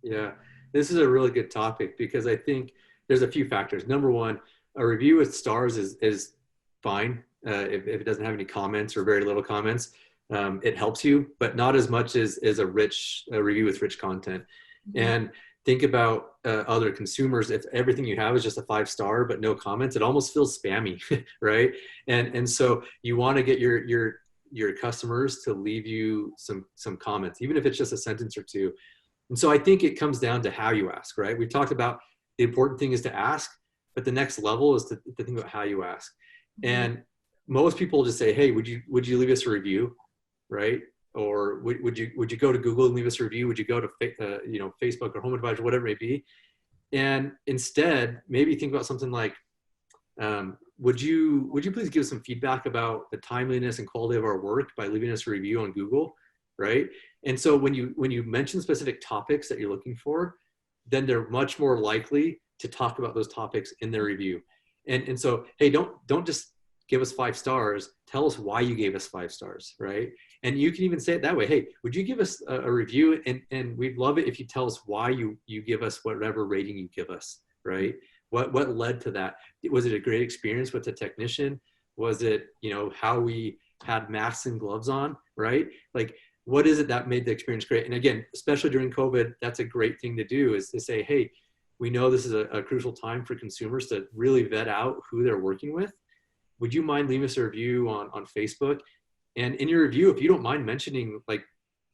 Speaker 5: Yeah, this is a really good topic because I think there's a few factors. Number one, a review with stars is fine if it doesn't have any comments or very little comments. It helps you, but not as much as a review with rich content. Mm-hmm. And think about other consumers. If everything you have is just a 5-star but no comments, it almost feels spammy, right? And so you want to get your customers to leave you some comments, even if it's just a sentence or two. And so I think it comes down to how you ask, right? We've talked about the important thing is to ask, but the next level is to think about how you ask. And most people just say, hey, would you leave us a review, right? Or would you go to Google and leave us a review? Would you go to Facebook or Home Advisor, whatever it may be? And instead, maybe think about something like, would you please give us some feedback about the timeliness and quality of our work by leaving us a review on Google, right? And so when you mention specific topics that you're looking for, then they're much more likely to talk about those topics in their review. And so, hey, don't just give us 5 stars. Tell us why you gave us 5 stars, right? And you can even say it that way. Hey, would you give us a review? And we'd love it if you tell us why you give us whatever rating you give us, right? What led to that? Was it a great experience with the technician? Was it, how we had masks and gloves on, right? Like, what is it that made the experience great? And again, especially during COVID, that's a great thing to do, is to say, hey, we know this is a crucial time for consumers to really vet out who they're working with. Would you mind leaving us a review on Facebook? And in your review, if you don't mind mentioning like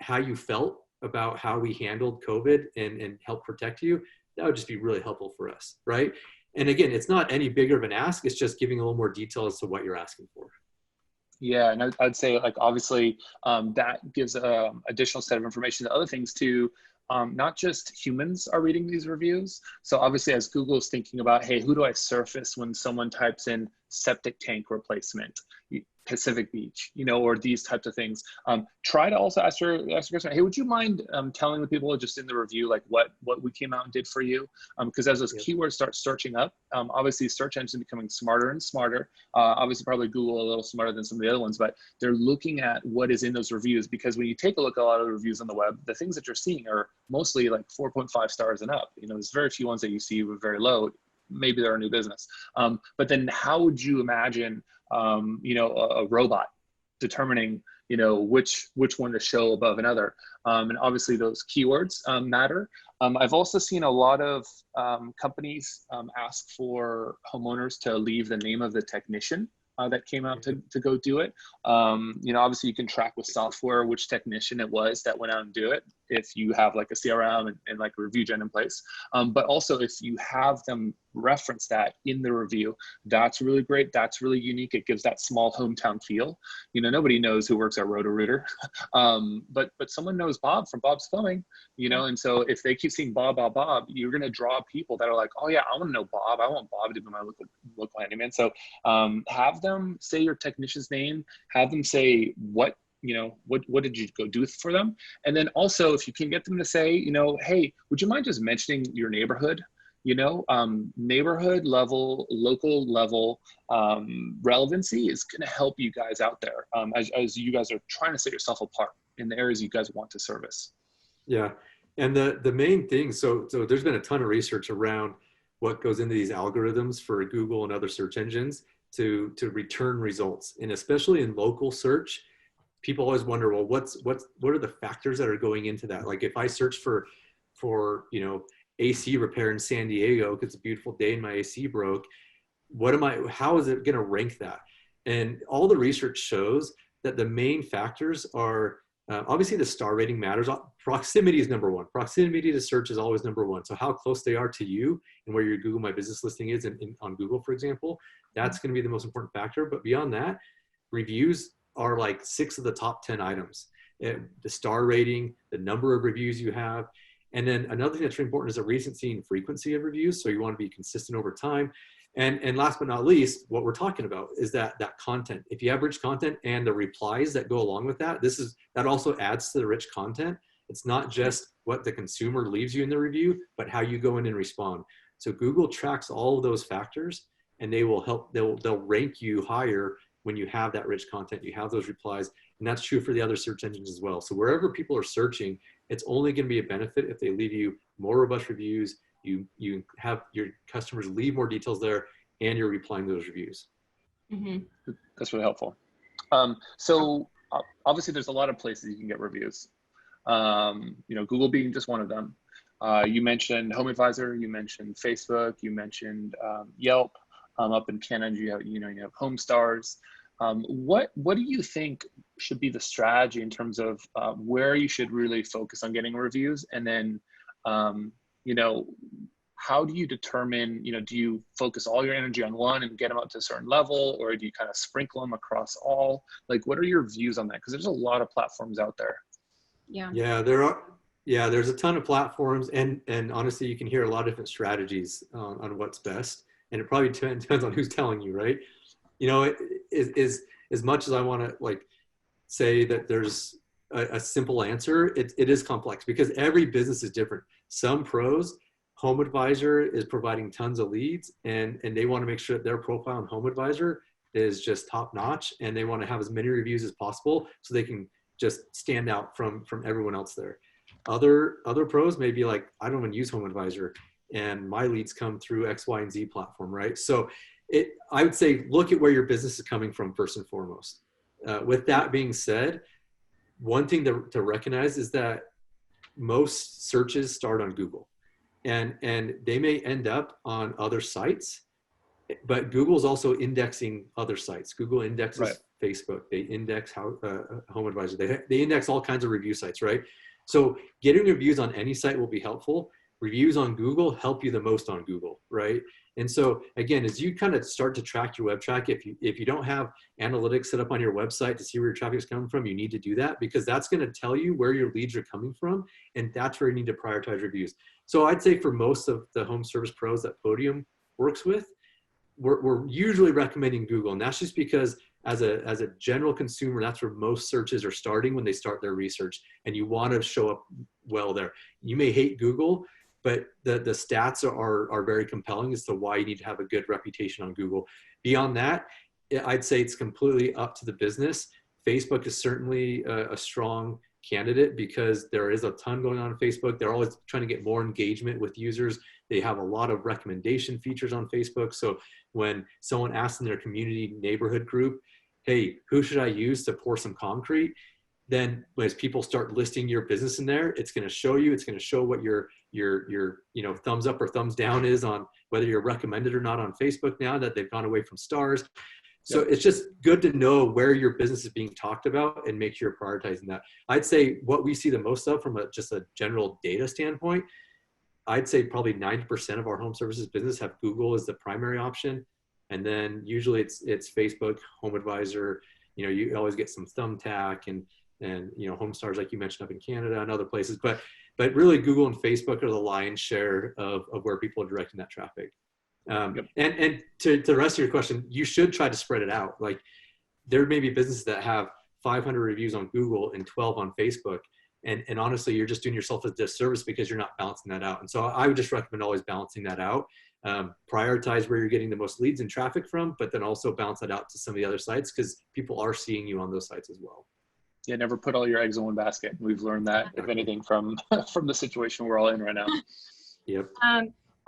Speaker 5: how you felt about how we handled COVID and helped protect you, that would just be really helpful for us, right? And again, it's not any bigger of an ask. It's just giving a little more detail as to what you're asking for.
Speaker 4: Yeah, and I'd say like obviously that gives an additional set of information. The other things too, not just humans are reading these reviews. So obviously as Google's thinking about, hey, who do I surface when someone types in septic tank replacement, Pacific Beach, or these types of things. Try to also ask your question, hey, would you mind telling the people just in the review, like what we came out and did for you? Because as those keywords start searching up, obviously search engines are becoming smarter and smarter. Obviously probably Google a little smarter than some of the other ones, but they're looking at what is in those reviews, because when you take a look at a lot of the reviews on the web, the things that you're seeing are mostly like 4.5 stars and up. There's very few ones that you see with very low. Maybe they're a new business. But then how would you imagine, a robot determining, which one to show above another? And obviously those keywords matter. I've also seen a lot of companies ask for homeowners to leave the name of the technician that came out to go do it. Obviously you can track with software which technician it was that went out and do it. if you have like a CRM and like a review gen in place. But also if you have them reference that in the review, that's really great. That's really unique. It gives that small hometown feel. You know, nobody knows who works at Roto-Rooter, but someone knows Bob from Bob's Plumbing, you know, and so if they keep seeing Bob, you're going to draw people that are like, oh yeah, I want to know Bob. I want Bob to be my local handyman. So have them say your technician's name, have them say what did you go do for them? And then also if you can get them to say, you know, hey, would you mind just mentioning your neighborhood? You know, neighborhood level, local level relevancy is going to help you guys out there as you guys are trying to set yourself apart in the areas you guys want to service.
Speaker 5: Yeah, and the main thing, so there's been a ton of research around what goes into these algorithms for Google and other search engines to return results, and especially in local search, people always wonder, well, what are the factors that are going into that? Like if I search for you know, AC repair in San Diego because it's a beautiful day and my AC broke, how is it going to rank that? And all the research shows that the main factors are obviously the star rating matters. Proximity is number one. Proximity to search is always number one. So how close they are to you and where your Google My Business listing is on Google, for example, that's going to be the most important factor. But beyond that, reviews are like 6 of the top 10 items. The star rating, the number of reviews you have. And then another thing that's really important is the recency and frequency of reviews. So you want to be consistent over time. And last but not least, what we're talking about is that content. If you have rich content and the replies that go along with that, that also adds to the rich content. It's not just what the consumer leaves you in the review, but how you go in and respond. So Google tracks all of those factors, and they'll rank you higher when you have that rich content, you have those replies, and that's true for the other search engines as well. So wherever people are searching, it's only going to be a benefit if they leave you more robust reviews, you have your customers leave more details there, and you're replying to those reviews.
Speaker 2: Mm-hmm.
Speaker 4: That's really helpful. So obviously there's a lot of places you can get reviews. You know, Google being just one of them. You mentioned HomeAdvisor, you mentioned Facebook, you mentioned Yelp. Up in Canada, you have HomeStars. What do you think should be the strategy in terms of where you should really focus on getting reviews? And then, you know, how do you determine, you know, do you focus all your energy on one and get them up to a certain level, or do you kind of sprinkle them across all? Like, what are your views on that? Because there's a lot of platforms out there.
Speaker 2: Yeah.
Speaker 5: There's a ton of platforms, and honestly, you can hear a lot of different strategies on what's best. And it probably depends on who's telling you, right? You know, it is as much as I want to like say that there's a simple answer, it is complex because every business is different. Some pros, HomeAdvisor is providing tons of leads, and they want to make sure that their profile on HomeAdvisor is just top notch, and they want to have as many reviews as possible so they can just stand out from everyone else there. Other pros may be like, I don't even use HomeAdvisor, and my leads come through X, Y, and Z platform, right? So I would say, look at where your business is coming from first and foremost. With that being said, one thing to recognize is that most searches start on Google, and they may end up on other sites, but Google's also indexing other sites. Google indexes right. Facebook, they index HomeAdvisor, they index all kinds of review sites, right? So getting reviews on any site will be helpful. Reviews on Google help you the most on Google, right? And so again, as you kind of start to track your web traffic, if you don't have analytics set up on your website to see where your traffic is coming from, you need to do that, because that's going to tell you where your leads are coming from, and that's where you need to prioritize reviews. So I'd say for most of the home service pros that Podium works with, we're usually recommending Google, and that's just because as a general consumer, that's where most searches are starting when they start their research, and you want to show up well there. You may hate Google, but the stats are very compelling as to why you need to have a good reputation on Google. Beyond that, I'd say it's completely up to the business. Facebook is certainly a strong candidate because there is a ton going on Facebook. They're always trying to get more engagement with users. They have a lot of recommendation features on Facebook. So when someone asks in their community neighborhood group, hey, who should I use to pour some concrete? Then as people start listing your business in there, it's going to show you, it's going to show what your thumbs up or thumbs down is on whether you're recommended or not on Facebook now that they've gone away from stars. So it's just good to know where your business is being talked about and make sure you're prioritizing that. I'd say what we see the most of from just a general data standpoint, I'd say probably 90% of our home services business have Google as the primary option. And then usually it's Facebook, Home Advisor. You always get some Thumbtack and Home Stars, like you mentioned, up in Canada and other places. But really Google and Facebook are the lion's share of where people are directing that traffic. And to the rest of your question, you should try to spread it out. Like there may be businesses that have 500 reviews on Google and 12 on Facebook. And honestly, you're just doing yourself a disservice because you're not balancing that out. And so I would just recommend always balancing that out. Prioritize where you're getting the most leads and traffic from, but then also balance that out to some of the other sites because people are seeing you on those sites as well.
Speaker 4: Yeah, never put all your eggs in one basket. We've learned that, if anything, from the situation we're all in right now.
Speaker 5: Yep.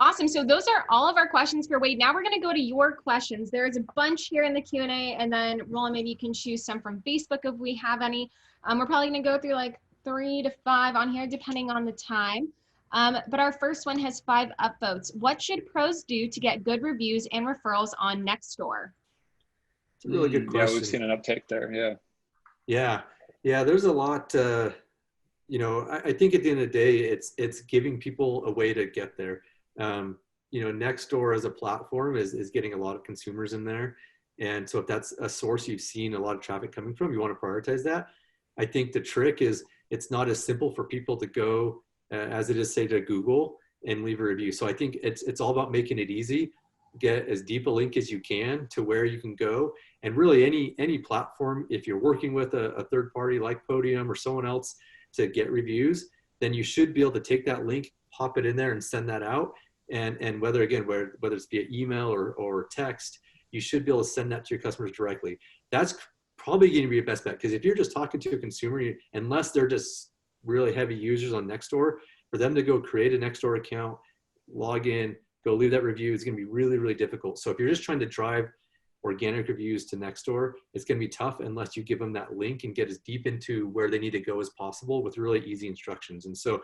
Speaker 2: Awesome. So those are all of our questions for Wade. Now we're going to go to your questions. There's a bunch here in the Q&A, and then Roland, maybe you can choose some from Facebook if we have any. We're probably going to go through like 3 to 5 on here, depending on the time. But our first one has 5 upvotes. What should pros do to get good reviews and referrals on Nextdoor?
Speaker 5: It's a really good question.
Speaker 4: Yeah, we've seen an uptick there.
Speaker 5: Yeah. There's a lot. I think at the end of the day, it's giving people a way to get there. Nextdoor as a platform is getting a lot of consumers in there. And so if that's a source you've seen a lot of traffic coming from, you want to prioritize that. I think the trick is it's not as simple for people to go as it is, say, to Google and leave a review. So I think it's all about making it easy. Get as deep a link as you can to where you can go. And really any platform, if you're working with a third party like Podium or someone else to get reviews, then you should be able to take that link, pop it in there and send that out. And whether it's via email or text, you should be able to send that to your customers directly. That's probably going to be your best bet, because if you're just talking to a consumer, unless they're just really heavy users on Nextdoor, for them to go create a Nextdoor account, log in, go leave that review, it's going to be really, really difficult. So if you're just trying to drive organic reviews to Nextdoor, it's going to be tough unless you give them that link and get as deep into where they need to go as possible with really easy instructions. And so,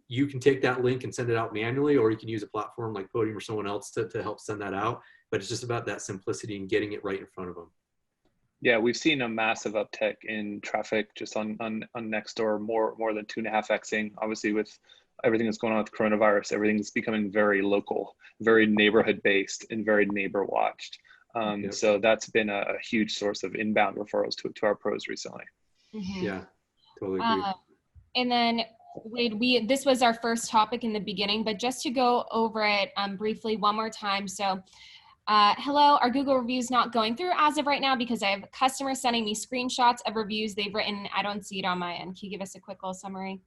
Speaker 5: you can take that link and send it out manually, or you can use a platform like Podium or someone else to help send that out. But it's just about that simplicity and getting it right in front of them.
Speaker 4: Yeah, we've seen a massive uptick in traffic just on Nextdoor, more than 2.5xing. Obviously, with everything that's going on with coronavirus, everything's becoming very local, very neighborhood based, and very neighbor watched. So that's been a huge source of inbound referrals to our pros recently.
Speaker 2: Mm-hmm.
Speaker 5: Yeah, totally agree.
Speaker 2: And then Wade, this was our first topic in the beginning, but just to go over it briefly one more time. So hello, are Google reviews not going through as of right now because I have customers sending me screenshots of reviews they've written. I don't see it on my end. Can you give us a quick little summary?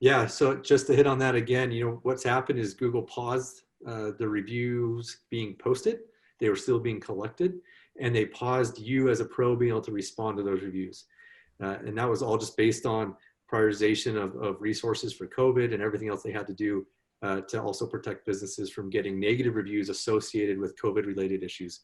Speaker 5: Yeah, so just to hit on that again, what's happened is Google paused the reviews being posted. They were still being collected, and they paused you as a pro being able to respond to those reviews. And that was all just based on prioritization of resources for COVID and everything else they had to do to also protect businesses from getting negative reviews associated with COVID-related issues.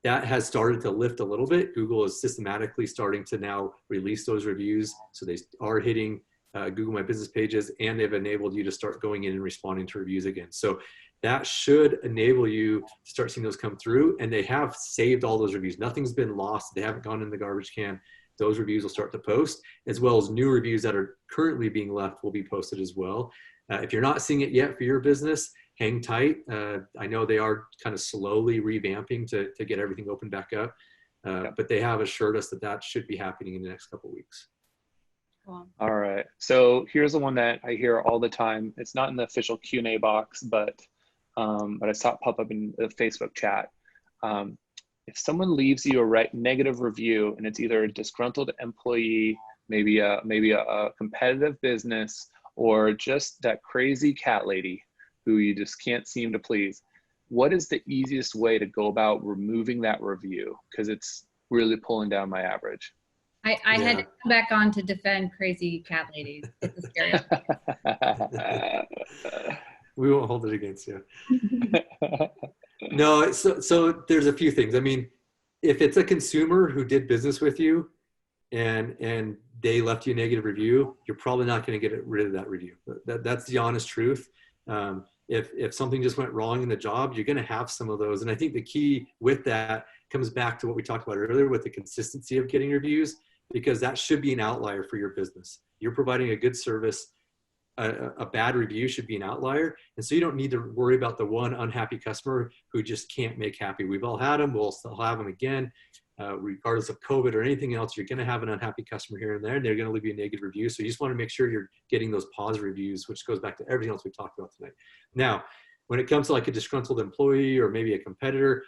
Speaker 5: That has started to lift a little bit. Google is systematically starting to now release those reviews. So they are hitting Google My Business pages, and they've enabled you to start going in and responding to reviews again. So that should enable you to start seeing those come through, and they have saved all those reviews. Nothing's been lost. They haven't gone in the garbage can. Those reviews will start to post, as well as new reviews that are currently being left will be posted as well. If you're not seeing it yet for your business, hang tight. I know they are kind of slowly revamping to get everything opened back up, but they have assured us that should be happening in the next couple of weeks.
Speaker 2: Cool.
Speaker 4: All right, so here's the one that I hear all the time. It's not in the official Q&A box, but I saw it pop up in the Facebook chat. If someone leaves you a negative review, and it's either a disgruntled employee, maybe a competitive business, or just that crazy cat lady who you just can't seem to please, what is the easiest way to go about removing that review? Because it's really pulling down my average.
Speaker 3: I had to come back on to defend crazy cat ladies. It's a stereotype.
Speaker 5: We won't hold it against you. No, so there's a few things. I mean, if it's a consumer who did business with you and they left you a negative review, you're probably not going to get rid of that review. That's the honest truth. if something just went wrong in the job, you're going to have some of those. And I think the key with that comes back to what we talked about earlier with the consistency of getting reviews, because that should be an outlier for your business. You're providing a good service. A bad review should be an outlier. And so you don't need to worry about the one unhappy customer who just can't make happy. We've all had them. We'll still have them again. Regardless of COVID or anything else, you're going to have an unhappy customer here and there, and they're going to leave you a negative review. So you just want to make sure you're getting those positive reviews, which goes back to everything else we talked about tonight. Now, when it comes to like a disgruntled employee or maybe a competitor,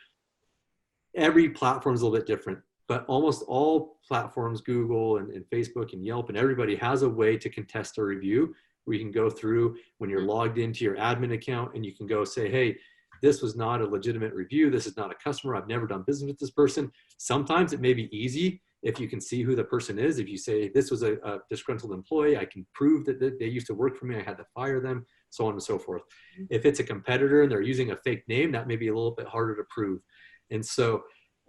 Speaker 5: every platform is a little bit different, but almost all platforms, Google and Facebook and Yelp and everybody has a way to contest a review where you can go through when you're logged into your admin account and you can go say, hey, this was not a legitimate review. This is not a customer. I've never done business with this person. Sometimes it may be easy if you can see who the person is. If you say this was a disgruntled employee, I can prove that they used to work for me. I had to fire them, so on and so forth. If it's a competitor and they're using a fake name, that may be a little bit harder to prove. And so,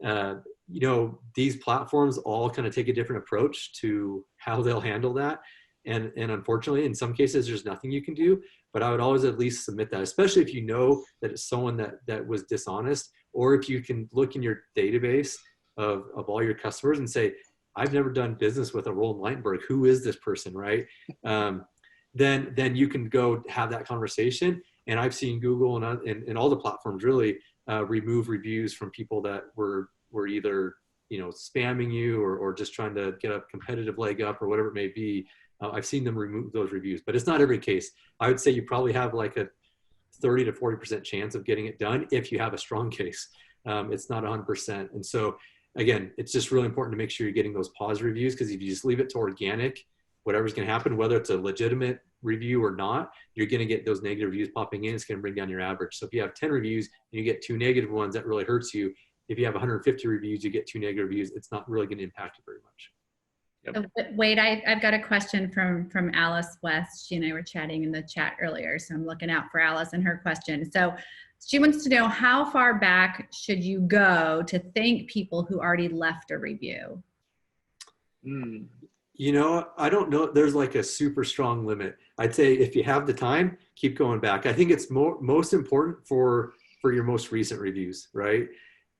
Speaker 5: you know, these platforms all kind of take a different approach to how they'll handle that. And unfortunately, in some cases, there's nothing you can do, but I would always at least submit that, especially if you know that it's someone that was dishonest, or if you can look in your database of all your customers and say, I've never done business with a Roland Lightberg. Who is this person, right? Then you can go have that conversation. And I've seen Google and all the platforms really remove reviews from people that were either, you know, spamming you or just trying to get a competitive leg up or whatever it may be. I've seen them remove those reviews, but it's not every case. I would say you probably have like a 30 to 40% chance of getting it done if you have a strong case. It's not 100%. And so again, it's just really important to make sure you're getting those positive reviews, because if you just leave it to organic, whatever's going to happen, whether it's a legitimate review or not, you're going to get those negative reviews popping in. It's going to bring down your average. So if you have 10 reviews and you get 2 negative ones, that really hurts you. If you have 150 reviews, you get 2 negative reviews, it's not really going to impact you very much.
Speaker 3: Yep. Wait, I've got a question from Alice West. She and I were chatting in the chat earlier, so I'm looking out for Alice and her question. So she wants to know, how far back should you go to thank people who already left a review?
Speaker 5: You know, I don't know. There's like a super strong limit. I'd say if you have the time, keep going back. I think it's most important for your most recent reviews, right?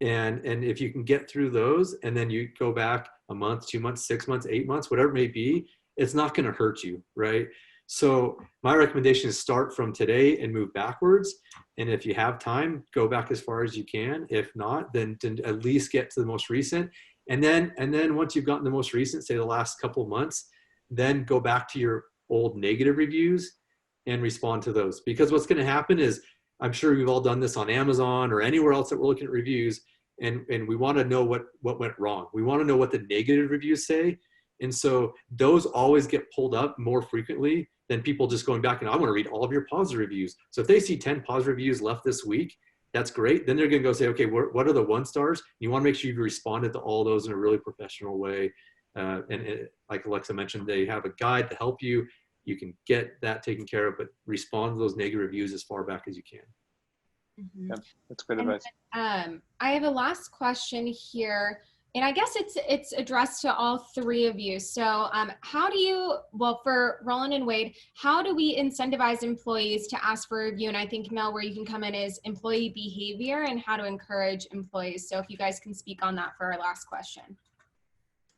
Speaker 5: And if you can get through those and then you go back a month, 2 months, 6 months, 8 months, whatever it may be, it's not going to hurt you, right? So my recommendation is start from today and move backwards. And if you have time, go back as far as you can. If not, then at least get to the most recent. And then once you've gotten the most recent, say the last couple of months, then go back to your old negative reviews and respond to those. Because what's going to happen is, I'm sure we've all done this on Amazon or anywhere else that we're looking at reviews, and we want to know what went wrong. We want to know what the negative reviews say. And so those always get pulled up more frequently than people just going back and I want to read all of your positive reviews. So if they see 10 positive reviews left this week, that's great. Then they're going to go say, okay, what are the 1 stars? You want to make sure you've responded to all those in a really professional way. And like Alexa mentioned, they have a guide to help you. You can get that taken care of, but respond to those negative reviews as far back as you can.
Speaker 2: Mm-hmm.
Speaker 4: Yeah, that's great advice.
Speaker 2: I have a last question here, and I guess it's addressed to all 3 of you. So how do you, well, for Roland and Wade, how do we incentivize employees to ask for a review? And I think, Mel, where you can come in is employee behavior and how to encourage employees. So if you guys can speak on that for our last question.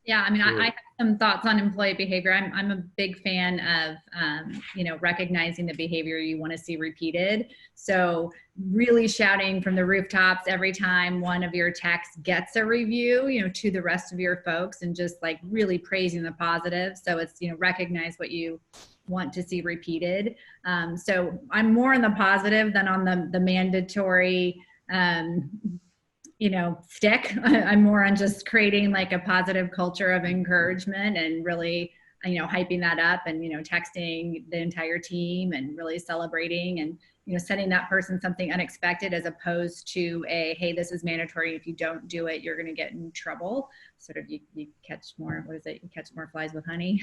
Speaker 3: Yeah, I mean, I have some thoughts on employee behavior. I'm a big fan of, you know, recognizing the behavior you want to see repeated. So really shouting from the rooftops every time one of your techs gets a review, you know, to the rest of your folks, and just like really praising the positive. So it's, you know, recognize what you want to see repeated. So I'm more on the positive than on the mandatory, you know, stick. I'm more on just creating like a positive culture of encouragement and really, you know, hyping that up and, you know, texting the entire team and really celebrating and, you know, sending that person something unexpected as opposed to a, hey, this is mandatory. If you don't do it, you're going to get in trouble. Sort of, you catch more, what is it? You catch more flies with honey.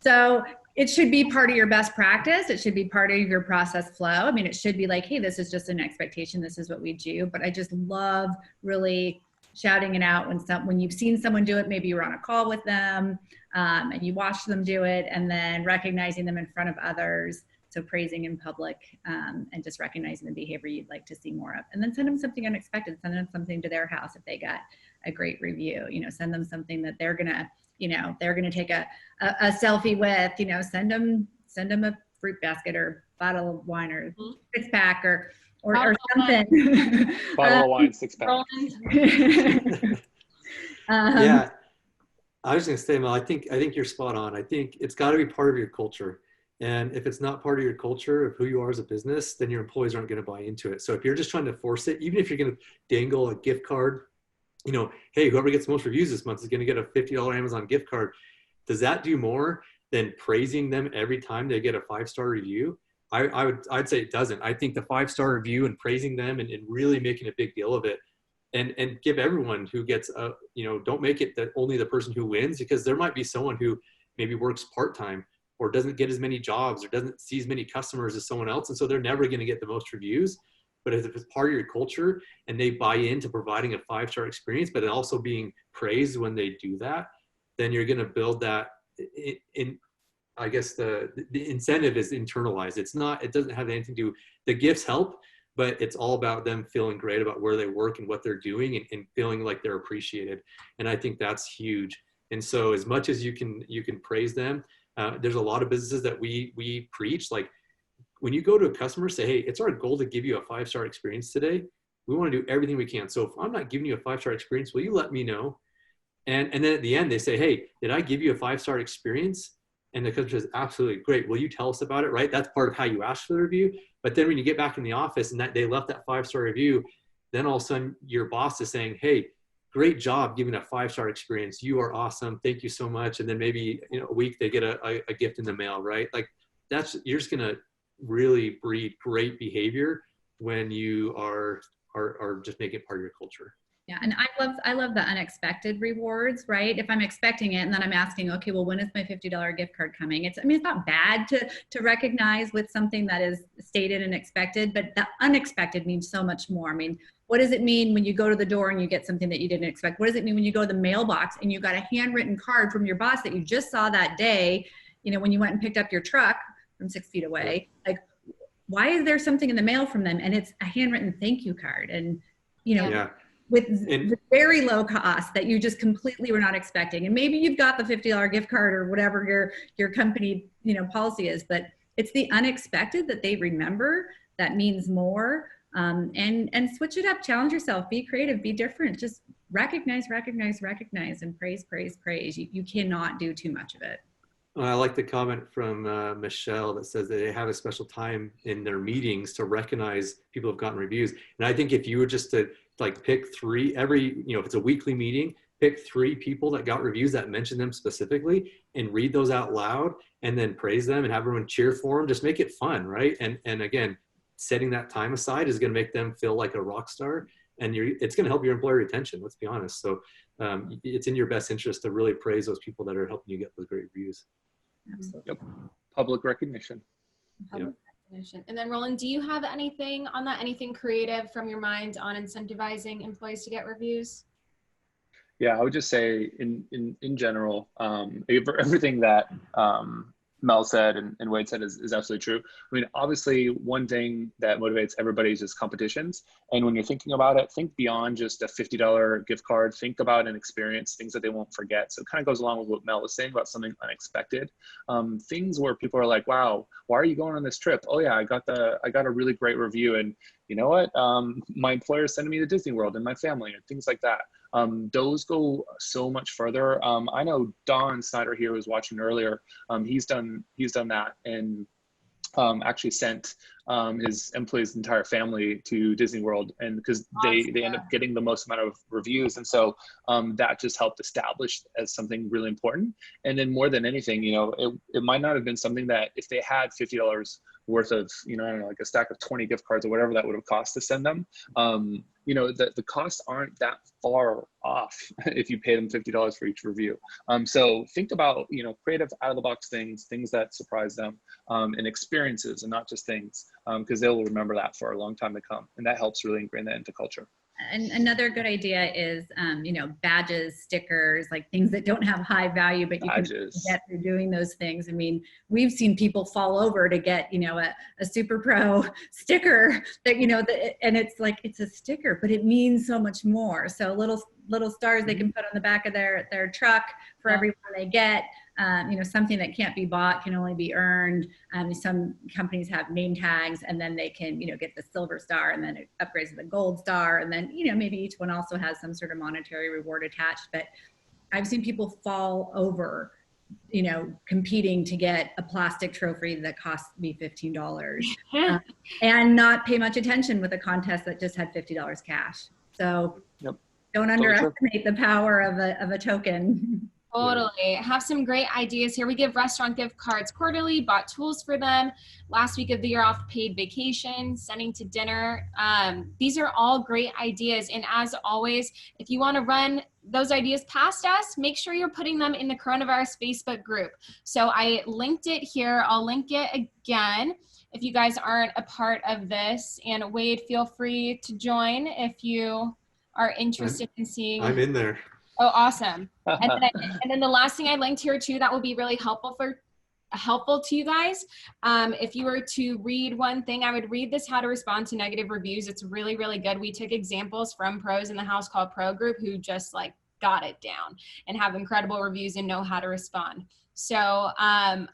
Speaker 3: So it should be part of your best practice. It should be part of your process flow. I mean, it should be like, hey, this is just an expectation. This is what we do. But I just love really shouting it out when you've seen someone do it. Maybe you're on a call with them and you watch them do it, and then recognizing them in front of others So praising in public and just recognizing the behavior you'd like to see more of. And then send them something unexpected. Send them something to their house if they got a great review. Send them something that they're gonna, they're gonna take a selfie with. Send them a fruit basket or bottle of wine or 6-pack or something.
Speaker 4: Bottle of wine, 6-pack.
Speaker 5: Yeah. I was going to say, Mel, I think you're spot on. I think it's got to be part of your culture. And if it's not part of your culture of who you are as a business, then your employees aren't going to buy into it. So if you're just trying to force it, even if you're going to dangle a gift card, hey, whoever gets the most reviews this month is going to get a $50 Amazon gift card. Does that do more than praising them every time they get a 5-star review? I'd say it doesn't. I think the 5-star review and praising them and really making a big deal of it, and give everyone who gets don't make it that only the person who wins, because there might be someone who maybe works part-time or doesn't get as many jobs or doesn't see as many customers as someone else. And so they're never going to get the most reviews. But if it's part of your culture and they buy into providing a 5-star experience, but also being praised when they do that, then you're going to build that in I guess the incentive is internalized. It doesn't have anything to do, the gifts help, but it's all about them feeling great about where they work and what they're doing and feeling like they're appreciated. And I think that's huge. And so as much as you can praise them, there's a lot of businesses that we preach, like when you go to a customer, say, hey, it's our goal to give you a 5-star experience today. We want to do everything we can. So if I'm not giving you a 5-star experience, will you let me know? And then at the end they say, hey, did I give you a 5-star experience? And the customer says, absolutely, great. Will you tell us about it, right? That's part of how you ask for the review. But then when you get back in the office and that they left that 5-star review, then all of a sudden your boss is saying, hey, great job giving a 5-star experience. You are awesome. Thank you so much. And then maybe a week they get a gift in the mail, right? Like you're just going to really breed great behavior when you are just making it part of your culture.
Speaker 3: Yeah, and I love the unexpected rewards, right? If I'm expecting it and then I'm asking, okay, well, when is my $50 gift card coming? It's not bad to recognize with something that is stated and expected, but the unexpected means so much more. What does it mean when you go to the door and you get something that you didn't expect? What does it mean when you go to the mailbox and you got a handwritten card from your boss that you just saw that day, when you went and picked up your truck from 6 feet away? Like, why is there something in the mail from them and it's a handwritten thank you card? And, with very low cost that you just completely were not expecting. And maybe you've got the $50 gift card or whatever your company, policy is, but it's the unexpected that they remember that means more. And switch it up, challenge yourself, be creative, be different, just recognize, and praise. You cannot do too much of it.
Speaker 5: I like the comment from Michelle that says that they have a special time in their meetings to recognize people who've gotten reviews. And I think if you were just to pick 3 if it's a weekly meeting, pick 3 people that got reviews that mention them specifically and read those out loud and then praise them and have everyone cheer for them. Just make it fun, right? And again, setting that time aside is going to make them feel like a rock star, and it's going to help your employee retention, let's be honest. So it's in your best interest to really praise those people that are helping you get those great reviews.
Speaker 3: Absolutely.
Speaker 4: Yep. Public recognition.
Speaker 2: And then Roland, do you have anything on that, anything creative from your mind on incentivizing employees to get reviews?
Speaker 4: Yeah, I would just say in general, everything that Mel said and Wade said is absolutely true. Obviously one thing that motivates everybody is just competitions. And when you're thinking about it, think beyond just a $50 gift card, think about an experience, things that they won't forget. So it kind of goes along with what Mel was saying about something unexpected. Things where people are like, wow, why are you going on this trip? Oh yeah, I got a really great review. And you know what? My employer is sending me to Disney World and my family and things like that. Those go so much further. I know Don Snyder here was watching earlier. He's done that and actually sent his employees' entire family to Disney World, and because they end up getting the most amount of reviews, and so that just helped establish as something really important. And then more than anything, it might not have been something that if they had $50 worth of, I don't know, like a stack of 20 gift cards or whatever that would have cost to send them, the costs aren't that far off if you pay them $50 for each review. So think about, creative out of the box things that surprise them, and experiences and not just things, because they'll remember that for a long time to come. And that helps really ingrain that into culture.
Speaker 3: And another good idea is, you know, badges, stickers, like things that don't have high value, but you
Speaker 4: Badges.
Speaker 3: can get through doing those things. I mean, we've seen people fall over to get, you know, a Super Pro sticker that, you know, and it's like, it's a sticker, but it means so much more. So little stars they can put on the back of their truck for every one they get. You know, something that can't be bought can only be earned. Some companies have name tags, and then they can, you know, get the silver star, and then it upgrades to the gold star, and then, you know, maybe each one also has some sort of monetary reward attached. But I've seen people fall over, you know, competing to get a plastic trophy that cost me $15, and not pay much attention with a contest that just had $50 cash. So don't underestimate the power of a token.
Speaker 2: Totally. Have some great ideas here. We give restaurant gift cards quarterly, bought tools for them. Last week of the year off paid vacation, sending to dinner. These are all great ideas. And as always, if you want to run those ideas past us, make sure you're putting them in the coronavirus Facebook group. So I linked it here. I'll link it again if you guys aren't a part of this. And Wade, feel free to join if you are interested in seeing.
Speaker 5: I'm in there.
Speaker 2: Oh, awesome. And then the last thing I linked here too, that will be really helpful to you guys. If you were to read one thing, I would read this, How to Respond to Negative Reviews. It's really, really good. We took examples from pros in the Housecall Pro group who just like got it down and have incredible reviews and know how to respond. So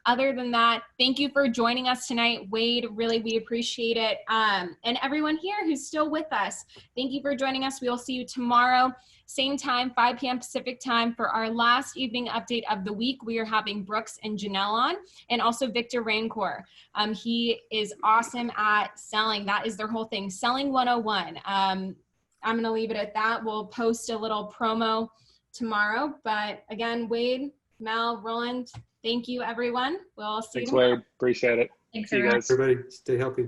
Speaker 2: other than that, thank you for joining us tonight. Wade, really, we appreciate it. And everyone here who's still with us, thank you for joining us. We will see you tomorrow, same time, 5 p.m. Pacific time for our last evening update of the week. We are having Brooks and Janelle on, and also Victor Raincourt. He is awesome at selling. That is their whole thing, Selling 101. I'm going to leave it at that. We'll post a little promo tomorrow. But again, Wade, Mel, Roland, thank you, everyone. We'll see you tomorrow.
Speaker 4: Thanks, Wade. Appreciate it.
Speaker 3: Thanks,
Speaker 4: See you guys.
Speaker 5: Everybody, stay healthy.